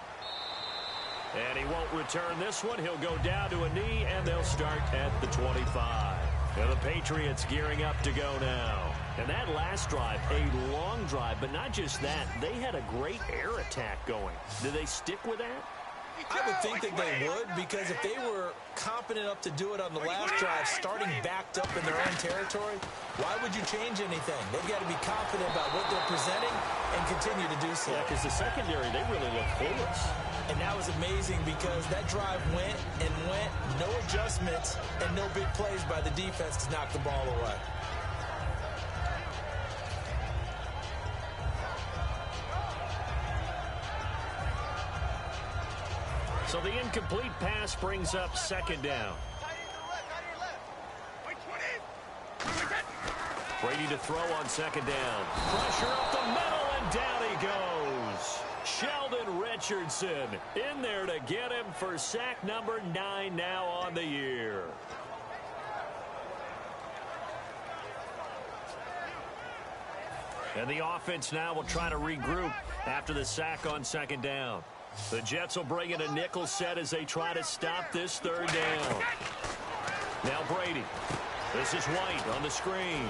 And he won't return this one. He'll go down to a knee, and they'll start at the 25. Now the Patriots gearing up to go now. And that last drive, a long drive, but not just that. They had a great air attack going. Did they stick with that? I would think that they would, because if they were confident enough to do it on the last drive, starting backed up in their own territory, why would you change anything? They've got to be confident about what they're presenting and continue to do so. Yeah, because the secondary, they really look clueless. And that was amazing because that drive went and went, no adjustments, and no big plays by the defense to knock the ball away. So the incomplete pass brings up second down. Brady to throw on second down. Pressure up the middle, and down he goes. Sheldon Richardson in there to get him for sack number 9 now on the year. And the offense now will try to regroup after the sack on second down. The Jets will bring in a nickel set as they try to stop this third down. Now Brady. This is White on the screen.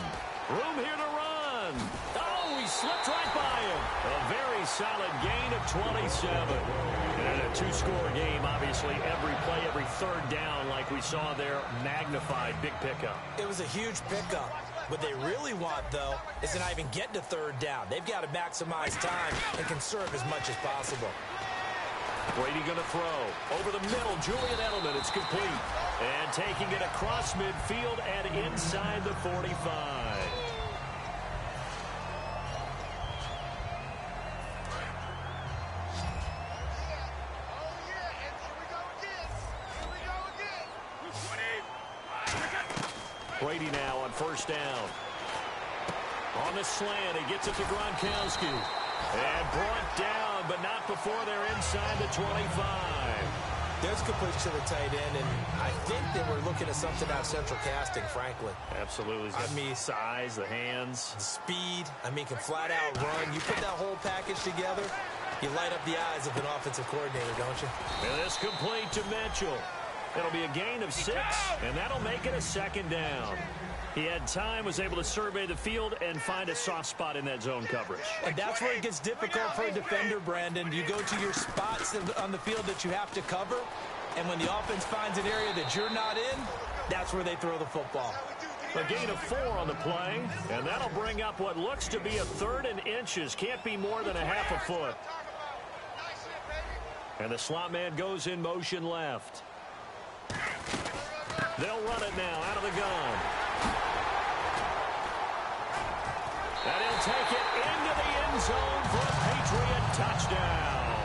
Room here to run. Oh, he slipped right by him. A very solid gain of 27. And a two-score game, obviously, every play, every third down, like we saw there, magnified, big pickup. It was a huge pickup. What they really want, though, is to not even get to third down. They've got to maximize time and conserve as much as possible. Brady going to throw. Over the middle, Julian Edelman. It's complete. And taking it across midfield and inside the 45. Brady now on first down. On the slant, he gets it to Gronkowski. And brought down, but not before they're inside the 25. There's completion to the tight end, and I think they were looking at something out of central casting, frankly. Absolutely. I mean, size, the hands. The speed, can flat out run. You put that whole package together, you light up the eyes of an offensive coordinator, don't you? And this complete to Mitchell. It'll be a gain of 6, and that'll make it a second down. He had time, was able to survey the field and find a soft spot in that zone coverage. And that's where it gets difficult for a defender, Brandon. You go to your spots on the field that you have to cover, and when the offense finds an area that you're not in, that's where they throw the football. A gain of 4 on the play, and that'll bring up what looks to be a 3rd and inches. Can't be more than a half a foot. And the slot man goes in motion left. They'll run it now out of the gun. And he'll take it into the end zone for a Patriot touchdown.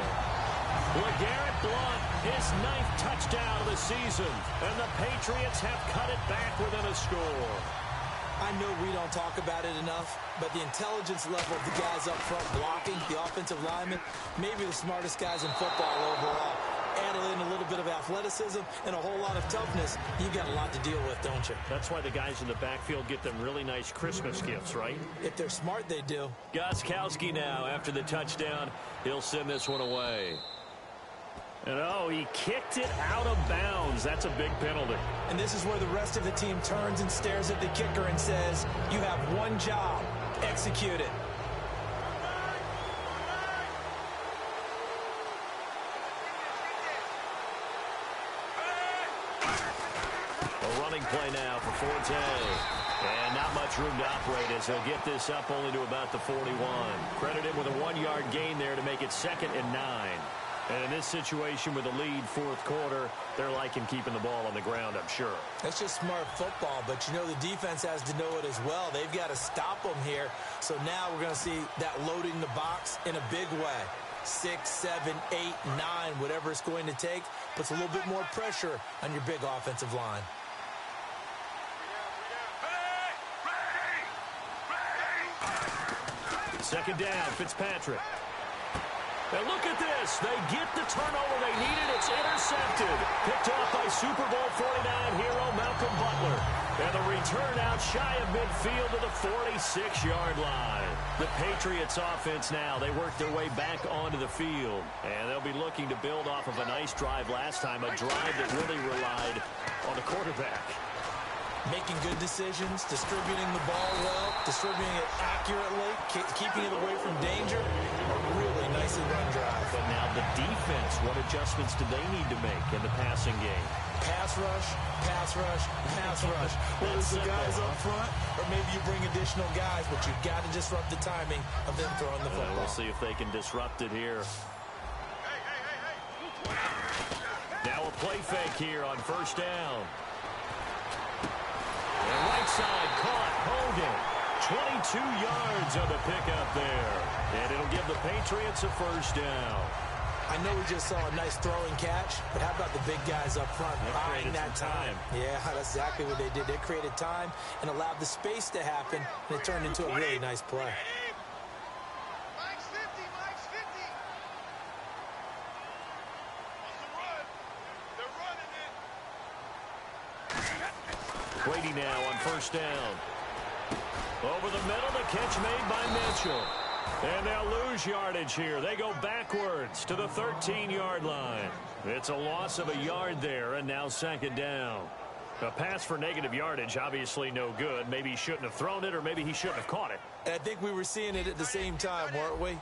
LeGarrette Blount, his 9th touchdown of the season. And the Patriots have cut it back within a score. I know we don't talk about it enough, but the intelligence level of the guys up front blocking, the offensive linemen, maybe the smartest guys in football overall. Add in a little bit of athleticism and a whole lot of toughness, you've got a lot to deal with, don't you? That's why the guys in the backfield get them really nice Christmas gifts, right? If they're smart, they do. Gostkowski now, after the touchdown, he'll send this one away. And he kicked it out of bounds. That's a big penalty. And this is where the rest of the team turns and stares at the kicker and says, you have one job, execute it. Play now for Forte. And not much room to operate as they'll get this up only to about the 41. Credit him with a 1-yard gain there to make it 2nd and 9. And in this situation with a lead 4th quarter, they're liking keeping the ball on the ground, I'm sure. That's just smart football, but the defense has to know it as well. They've got to stop them here. So now we're going to see that loading the box in a big way. 6, 7, 8, 9, whatever it's going to take, puts a little bit more pressure on your big offensive line. Second down, Fitzpatrick. And look at this. They get the turnover they needed. It's intercepted. Picked off by Super Bowl 49 hero Malcolm Butler. And the return out shy of midfield to the 46-yard line. The Patriots offense now, they work their way back onto the field. And they'll be looking to build off of a nice drive last time, a drive that really relied on the quarterback. Making good decisions, distributing the ball well, distributing it accurately, keeping it away from danger. A really nicely run drive. But now the defense, what adjustments do they need to make in the passing game? Pass rush, pass rush, pass rush. Whether it's the guys up front or maybe you bring additional guys, but you've got to disrupt the timing of them throwing the football. We'll see if they can disrupt it here. Now a play fake here on first down. And right side caught, Hogan. 22 yards on the pickup there. And it'll give the Patriots a first down. I know we just saw a nice throwing catch, but how about the big guys up front buying that time? Yeah, that's exactly what they did. They created time and allowed the space to happen, and it turned into a really nice play. Mike's 50, Mike's 50. They're running it. Brady now on first down. Over the middle, the catch made by Mitchell. And they'll lose yardage here. They go backwards to the 13-yard line. It's a loss of a yard there, and now second down. A pass for negative yardage, obviously no good. Maybe he shouldn't have thrown it, or maybe he shouldn't have caught it. And I think we were seeing it at the same time, weren't we?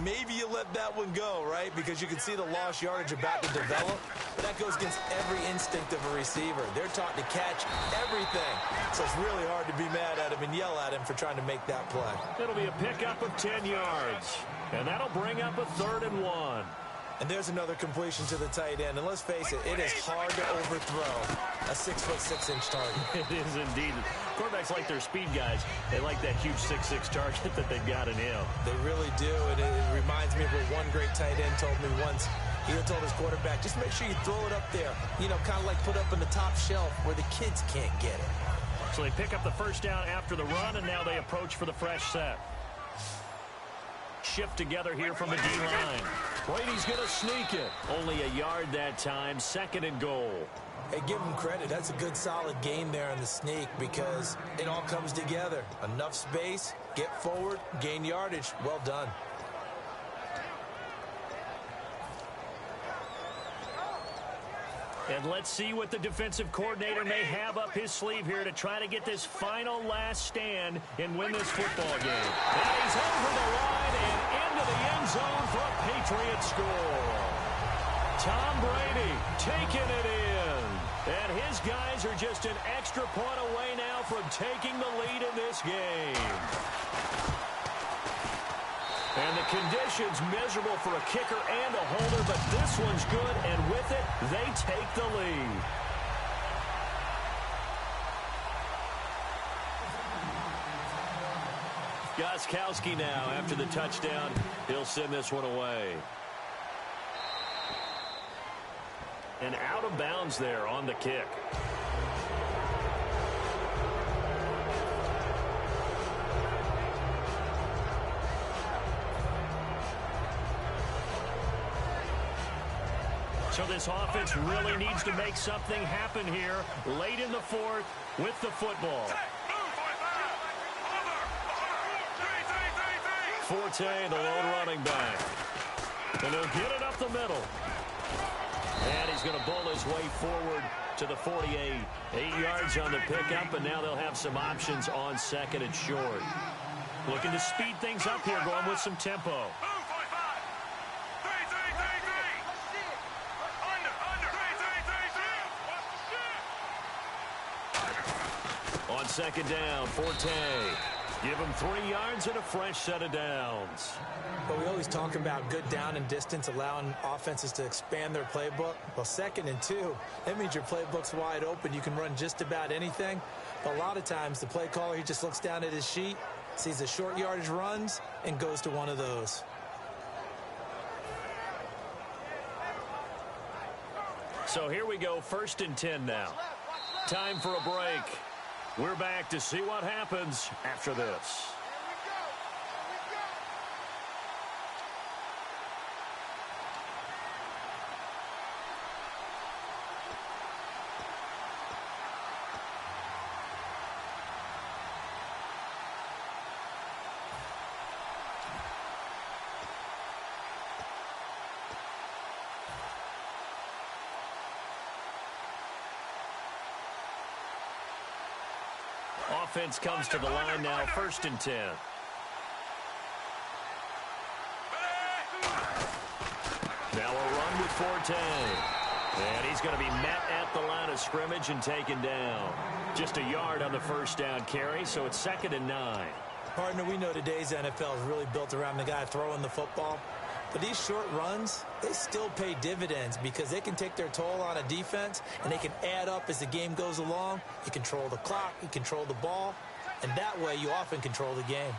Maybe you let that one go, right? Because you can see the lost yardage about to develop. But that goes against every instinct of a receiver. They're taught to catch everything. So it's really hard to be mad at him and yell at him for trying to make that play. It'll be a pickup of 10 yards. And that'll bring up a 3rd and 1. And there's another completion to the tight end. And let's face it, it is hard to overthrow a 6'6" target. It is indeed. Quarterbacks like their speed guys. They like that huge 6'6" target that they've got in him. They really do. And it reminds me of what one great tight end told me once. He told his quarterback, just make sure you throw it up there. You know, kind of like put up in the top shelf where the kids can't get it. So they pick up the first down after the run, and now they approach for the fresh set. Shift together here from the D-line. Brady's going to sneak it. Only a yard that time, 2nd and goal. Hey, give him credit. That's a good, solid game there on the sneak because it all comes together. Enough space, get forward, gain yardage. Well done. And let's see what the defensive coordinator may have up his sleeve here to try to get this final last stand and win this football game. And he's over the line and into the end zone for a Patriots score. Tom Brady taking it in. And his guys are just an extra point away now from taking the lead in this game. And the conditions miserable for a kicker and a holder, but this one's good, and with it, they take the lead. Gostkowski now, after the touchdown, he'll send this one away. And out of bounds there on the kick. So this offense really needs to make something happen here late in the 4th with the football. Forte, the lone running back. And he'll get it up the middle. And he's going to bull his way forward to the 48. 8 yards on the pickup, and now they'll have some options on 2nd and short. Looking to speed things up here, going with some tempo. On 2nd down, Forte. Give him 3 yards and a fresh set of downs. But we always talk about good down and distance, allowing offenses to expand their playbook. Well, 2nd and 2, that means your playbook's wide open. You can run just about anything. But a lot of times, the play caller, he just looks down at his sheet, sees the short yardage runs, and goes to one of those. So here we go, 1st and 10 now. Time for a break. We're back to see what happens after this. offense comes to the line now, 1st and 10. Now a run with Forte. And he's going to be met at the line of scrimmage and taken down. Just a yard on the first down carry, so it's 2nd and 9. Partner, we know today's NFL is really built around the guy throwing the football. But these short runs, they still pay dividends because they can take their toll on a defense, and they can add up as the game goes along. You control the clock, you control the ball, and that way you often control the game.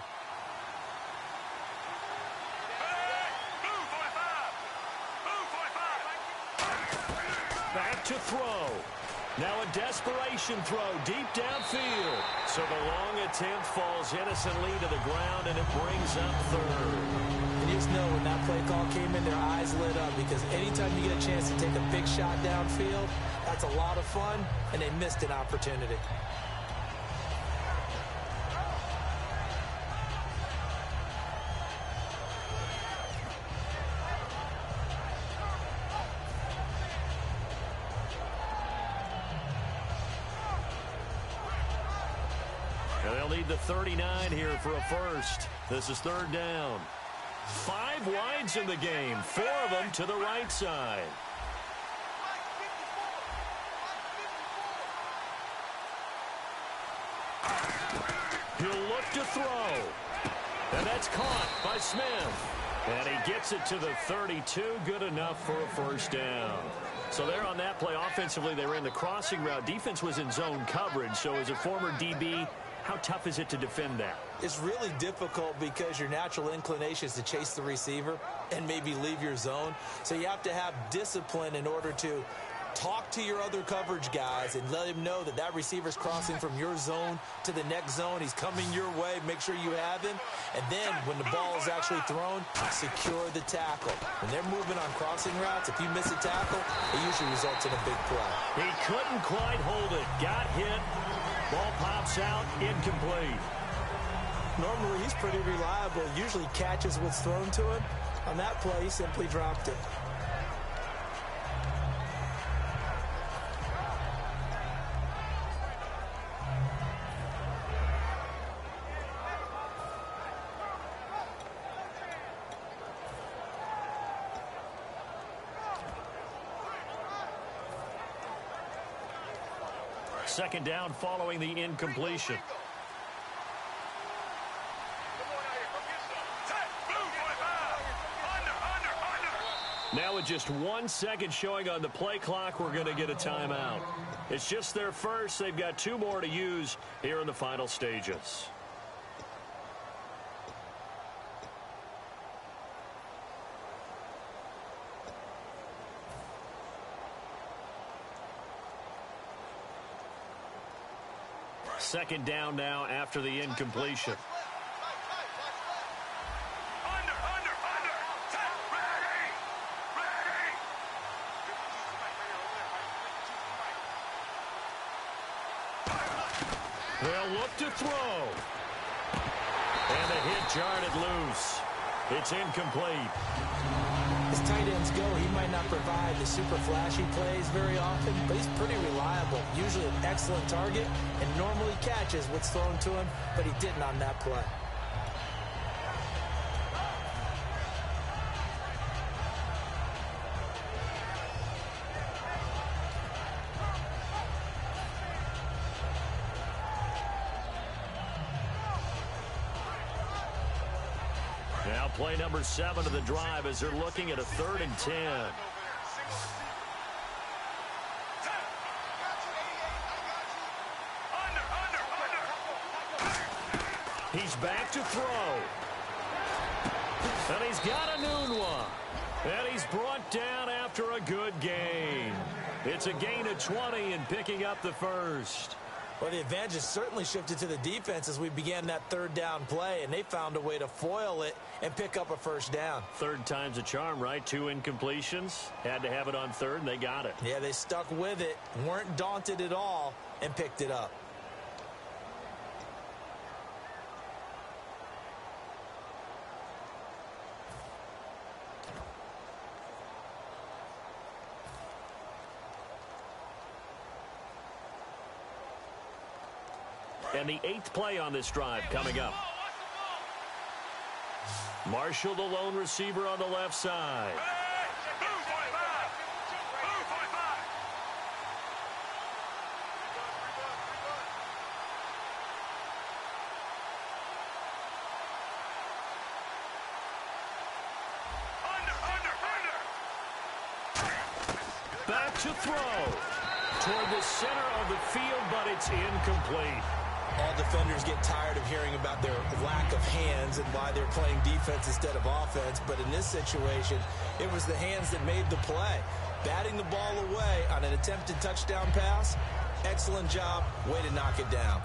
Back to throw. Now a desperation throw deep downfield. So the long attempt falls innocently to the ground, and it brings up 3rd. And you just know when that play call came in, their eyes lit up because anytime you get a chance to take a big shot downfield, that's a lot of fun, and they missed an opportunity. And they'll need the 39 here for a first. This is 3rd down. 5 wides in the game, 4 of them to the right side. He'll look to throw. And that's caught by Smith. And he gets it to the 32, good enough for a first down. So there on that play, offensively, they ran the crossing route. Defense was in zone coverage, so as a former DB, how tough is it to defend that? It's really difficult because your natural inclination is to chase the receiver and maybe leave your zone. So you have to have discipline in order to talk to your other coverage guys and let him know that that receiver's crossing from your zone to the next zone. He's coming your way. Make sure you have him. And then when the ball is actually thrown, secure the tackle. When they're moving on crossing routes, if you miss a tackle, it usually results in a big play. He couldn't quite hold it. Got hit. Ball pops out, incomplete. Normally, he's pretty reliable. Usually catches what's thrown to him. On that play, he simply dropped it. Second down following the incompletion. Now with just 1 second showing on the play clock, we're going to get a timeout. It's just their first. They've got 2 more to use here in the final stages. Second down now after the incompletion. They'll look to throw. And the hit jarred it loose. It's incomplete. As tight ends go, he might not provide the super flashy plays very often, but he's pretty reliable. Usually an excellent target and normally catches what's thrown to him, but he didn't on that play. Now play number 7 of the drive as they're looking at a 3rd and 10. He's back to throw. And he's got a noon one. And he's brought down after a good gain. It's a gain of 20 and picking up the first. Well, the advantage has certainly shifted to the defense as we began that 3rd down play, and they found a way to foil it and pick up a first down. 3rd time's a charm, right? 2 incompletions. Had to have it on 3rd, and they got it. Yeah, they stuck with it, weren't daunted at all, and picked it up. And the 8th play on this drive coming up. Marshall, the lone receiver on the left side. Back to throw. Toward the center of the field, but it's incomplete. All defenders get tired of hearing about their lack of hands and why they're playing defense instead of offense. But in this situation, it was the hands that made the play. Batting the ball away on an attempted touchdown pass. Excellent job. Way to knock it down.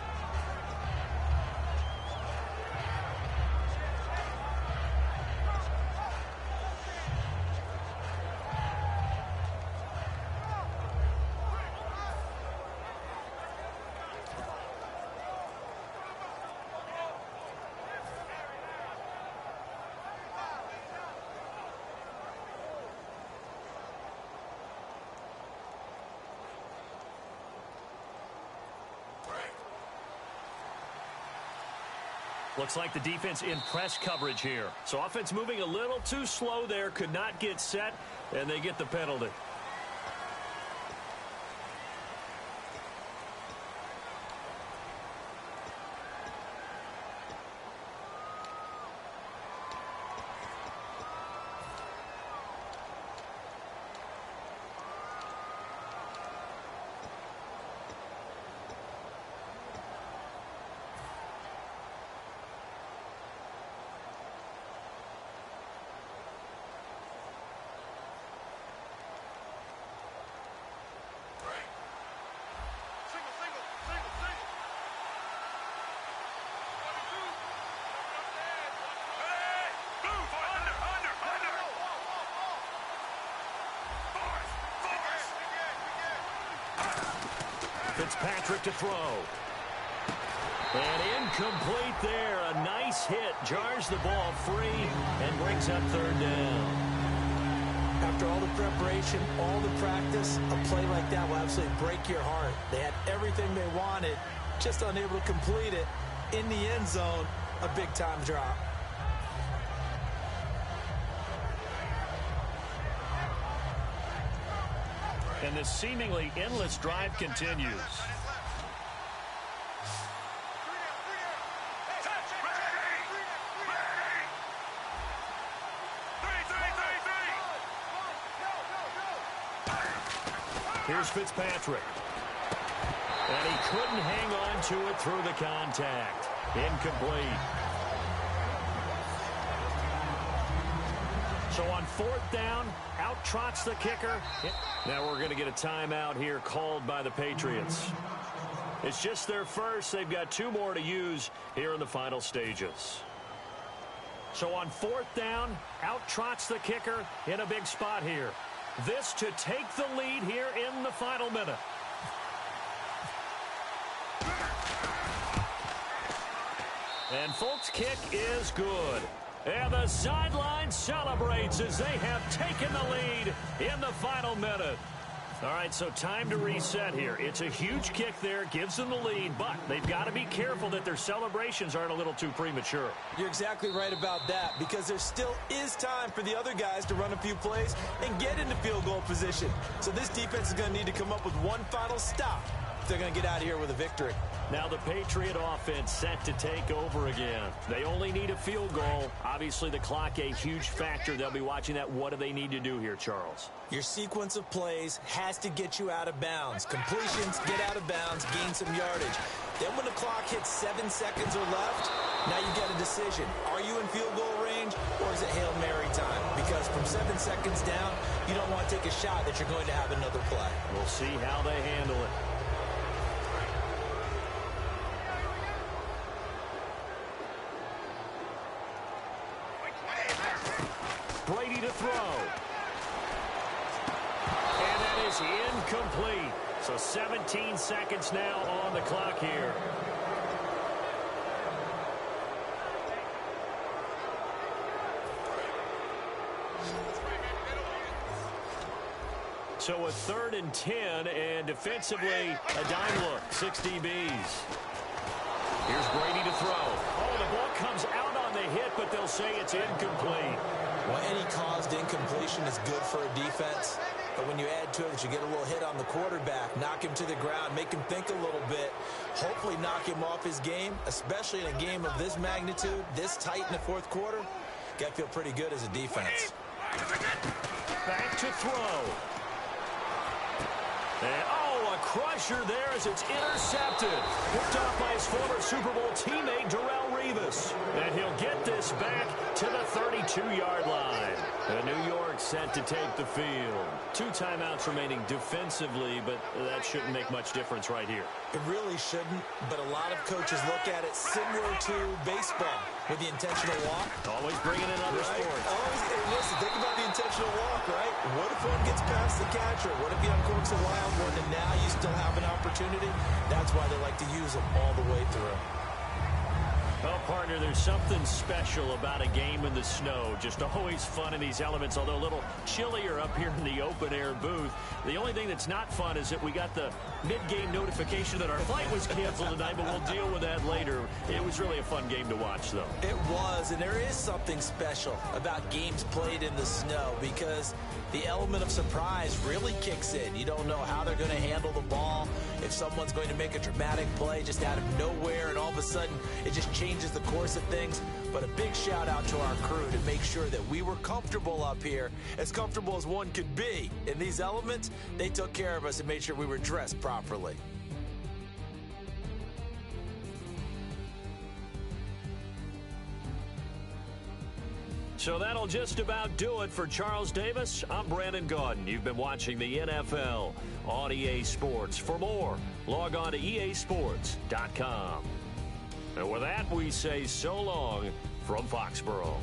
Looks like the defense in press coverage here. So offense moving a little too slow there, could not get set, and they get the penalty. Fitzpatrick to throw. And incomplete there. A nice hit. Jars the ball free and brings up 3rd down. After all the preparation, all the practice, a play like that will absolutely break your heart. They had everything they wanted, just unable to complete it. In the end zone, a big-time drop. And this seemingly endless drive continues. Here's Fitzpatrick. And he couldn't hang on to it through the contact. Incomplete. So on 4th down, out trots the kicker. Now we're going to get a timeout here called by the Patriots. It's just their first. They've got 2 more to use here in the final stages. So on 4th down, out trots the kicker in a big spot here. This to take the lead here in the final minute. And Folk's kick is good. And the sideline celebrates as they have taken the lead in the final minute. All right, so time to reset here. It's a huge kick there, gives them the lead, but they've got to be careful that their celebrations aren't a little too premature. You're exactly right about that, because there still is time for the other guys to run a few plays and get into field goal position. So this defense is going to need to come up with one final stop if they're going to get out of here with a victory. Now the Patriot offense set to take over again. They only need a field goal. Obviously the clock a huge factor. They'll be watching that. What do they need to do here, Charles? Your sequence of plays has to get you out of bounds. Completions, get out of bounds, gain some yardage. Then when the clock hits 7 seconds or left, now you get a decision. Are you in field goal range or is it Hail Mary time? Because from 7 seconds down, you don't want to take a shot that you're going to have another play. We'll see how they handle it. Brady to throw. And that is incomplete. So 17 seconds now on the clock here. So a 3rd and 10, and defensively, a dime look, 6 DBs. Here's Brady to throw. Oh, the ball comes out on the hit, but they'll say it's incomplete. Well, any caused incompletion is good for a defense. But when you add to it that you get a little hit on the quarterback, knock him to the ground, make him think a little bit, hopefully knock him off his game, especially in a game of this magnitude, this tight in the fourth quarter, got to feel pretty good as a defense. Back to throw. And, oh, a crusher there as it's intercepted. Picked off by his former Super Bowl teammate, Darrelle Revis. And he'll get this back to the 32-yard line. And New York set to take the field. 2 timeouts remaining defensively, but that shouldn't make much difference right here. It really shouldn't, but a lot of coaches look at it similar to baseball with the intentional walk. Always bringing in other sports. Always, hey, listen, think about the intentional walk, right? What if one gets past the catcher? What if he uncorks a wild one and now you still have an opportunity? That's why they like to use them all the way through. Well, partner, there's something special about a game in the snow. Just always fun in these elements, although a little chillier up here in the open-air booth. The only thing that's not fun is that we got the mid-game notification that our flight was canceled tonight, but we'll deal with that later. It was really a fun game to watch, though. It was, and there is something special about games played in the snow because the element of surprise really kicks in. You don't know how they're going to handle the ball, if someone's going to make a dramatic play just out of nowhere, and all of a sudden it just changes the course of things. But a big shout out to our crew to make sure that we were comfortable up here, as comfortable as one could be. In these elements, they took care of us and made sure we were dressed properly. So that'll just about do it for Charles Davis. I'm Brandon Gaudin. You've been watching the NFL on EA Sports. For more, log on to easports.com. And with that, we say so long from Foxborough.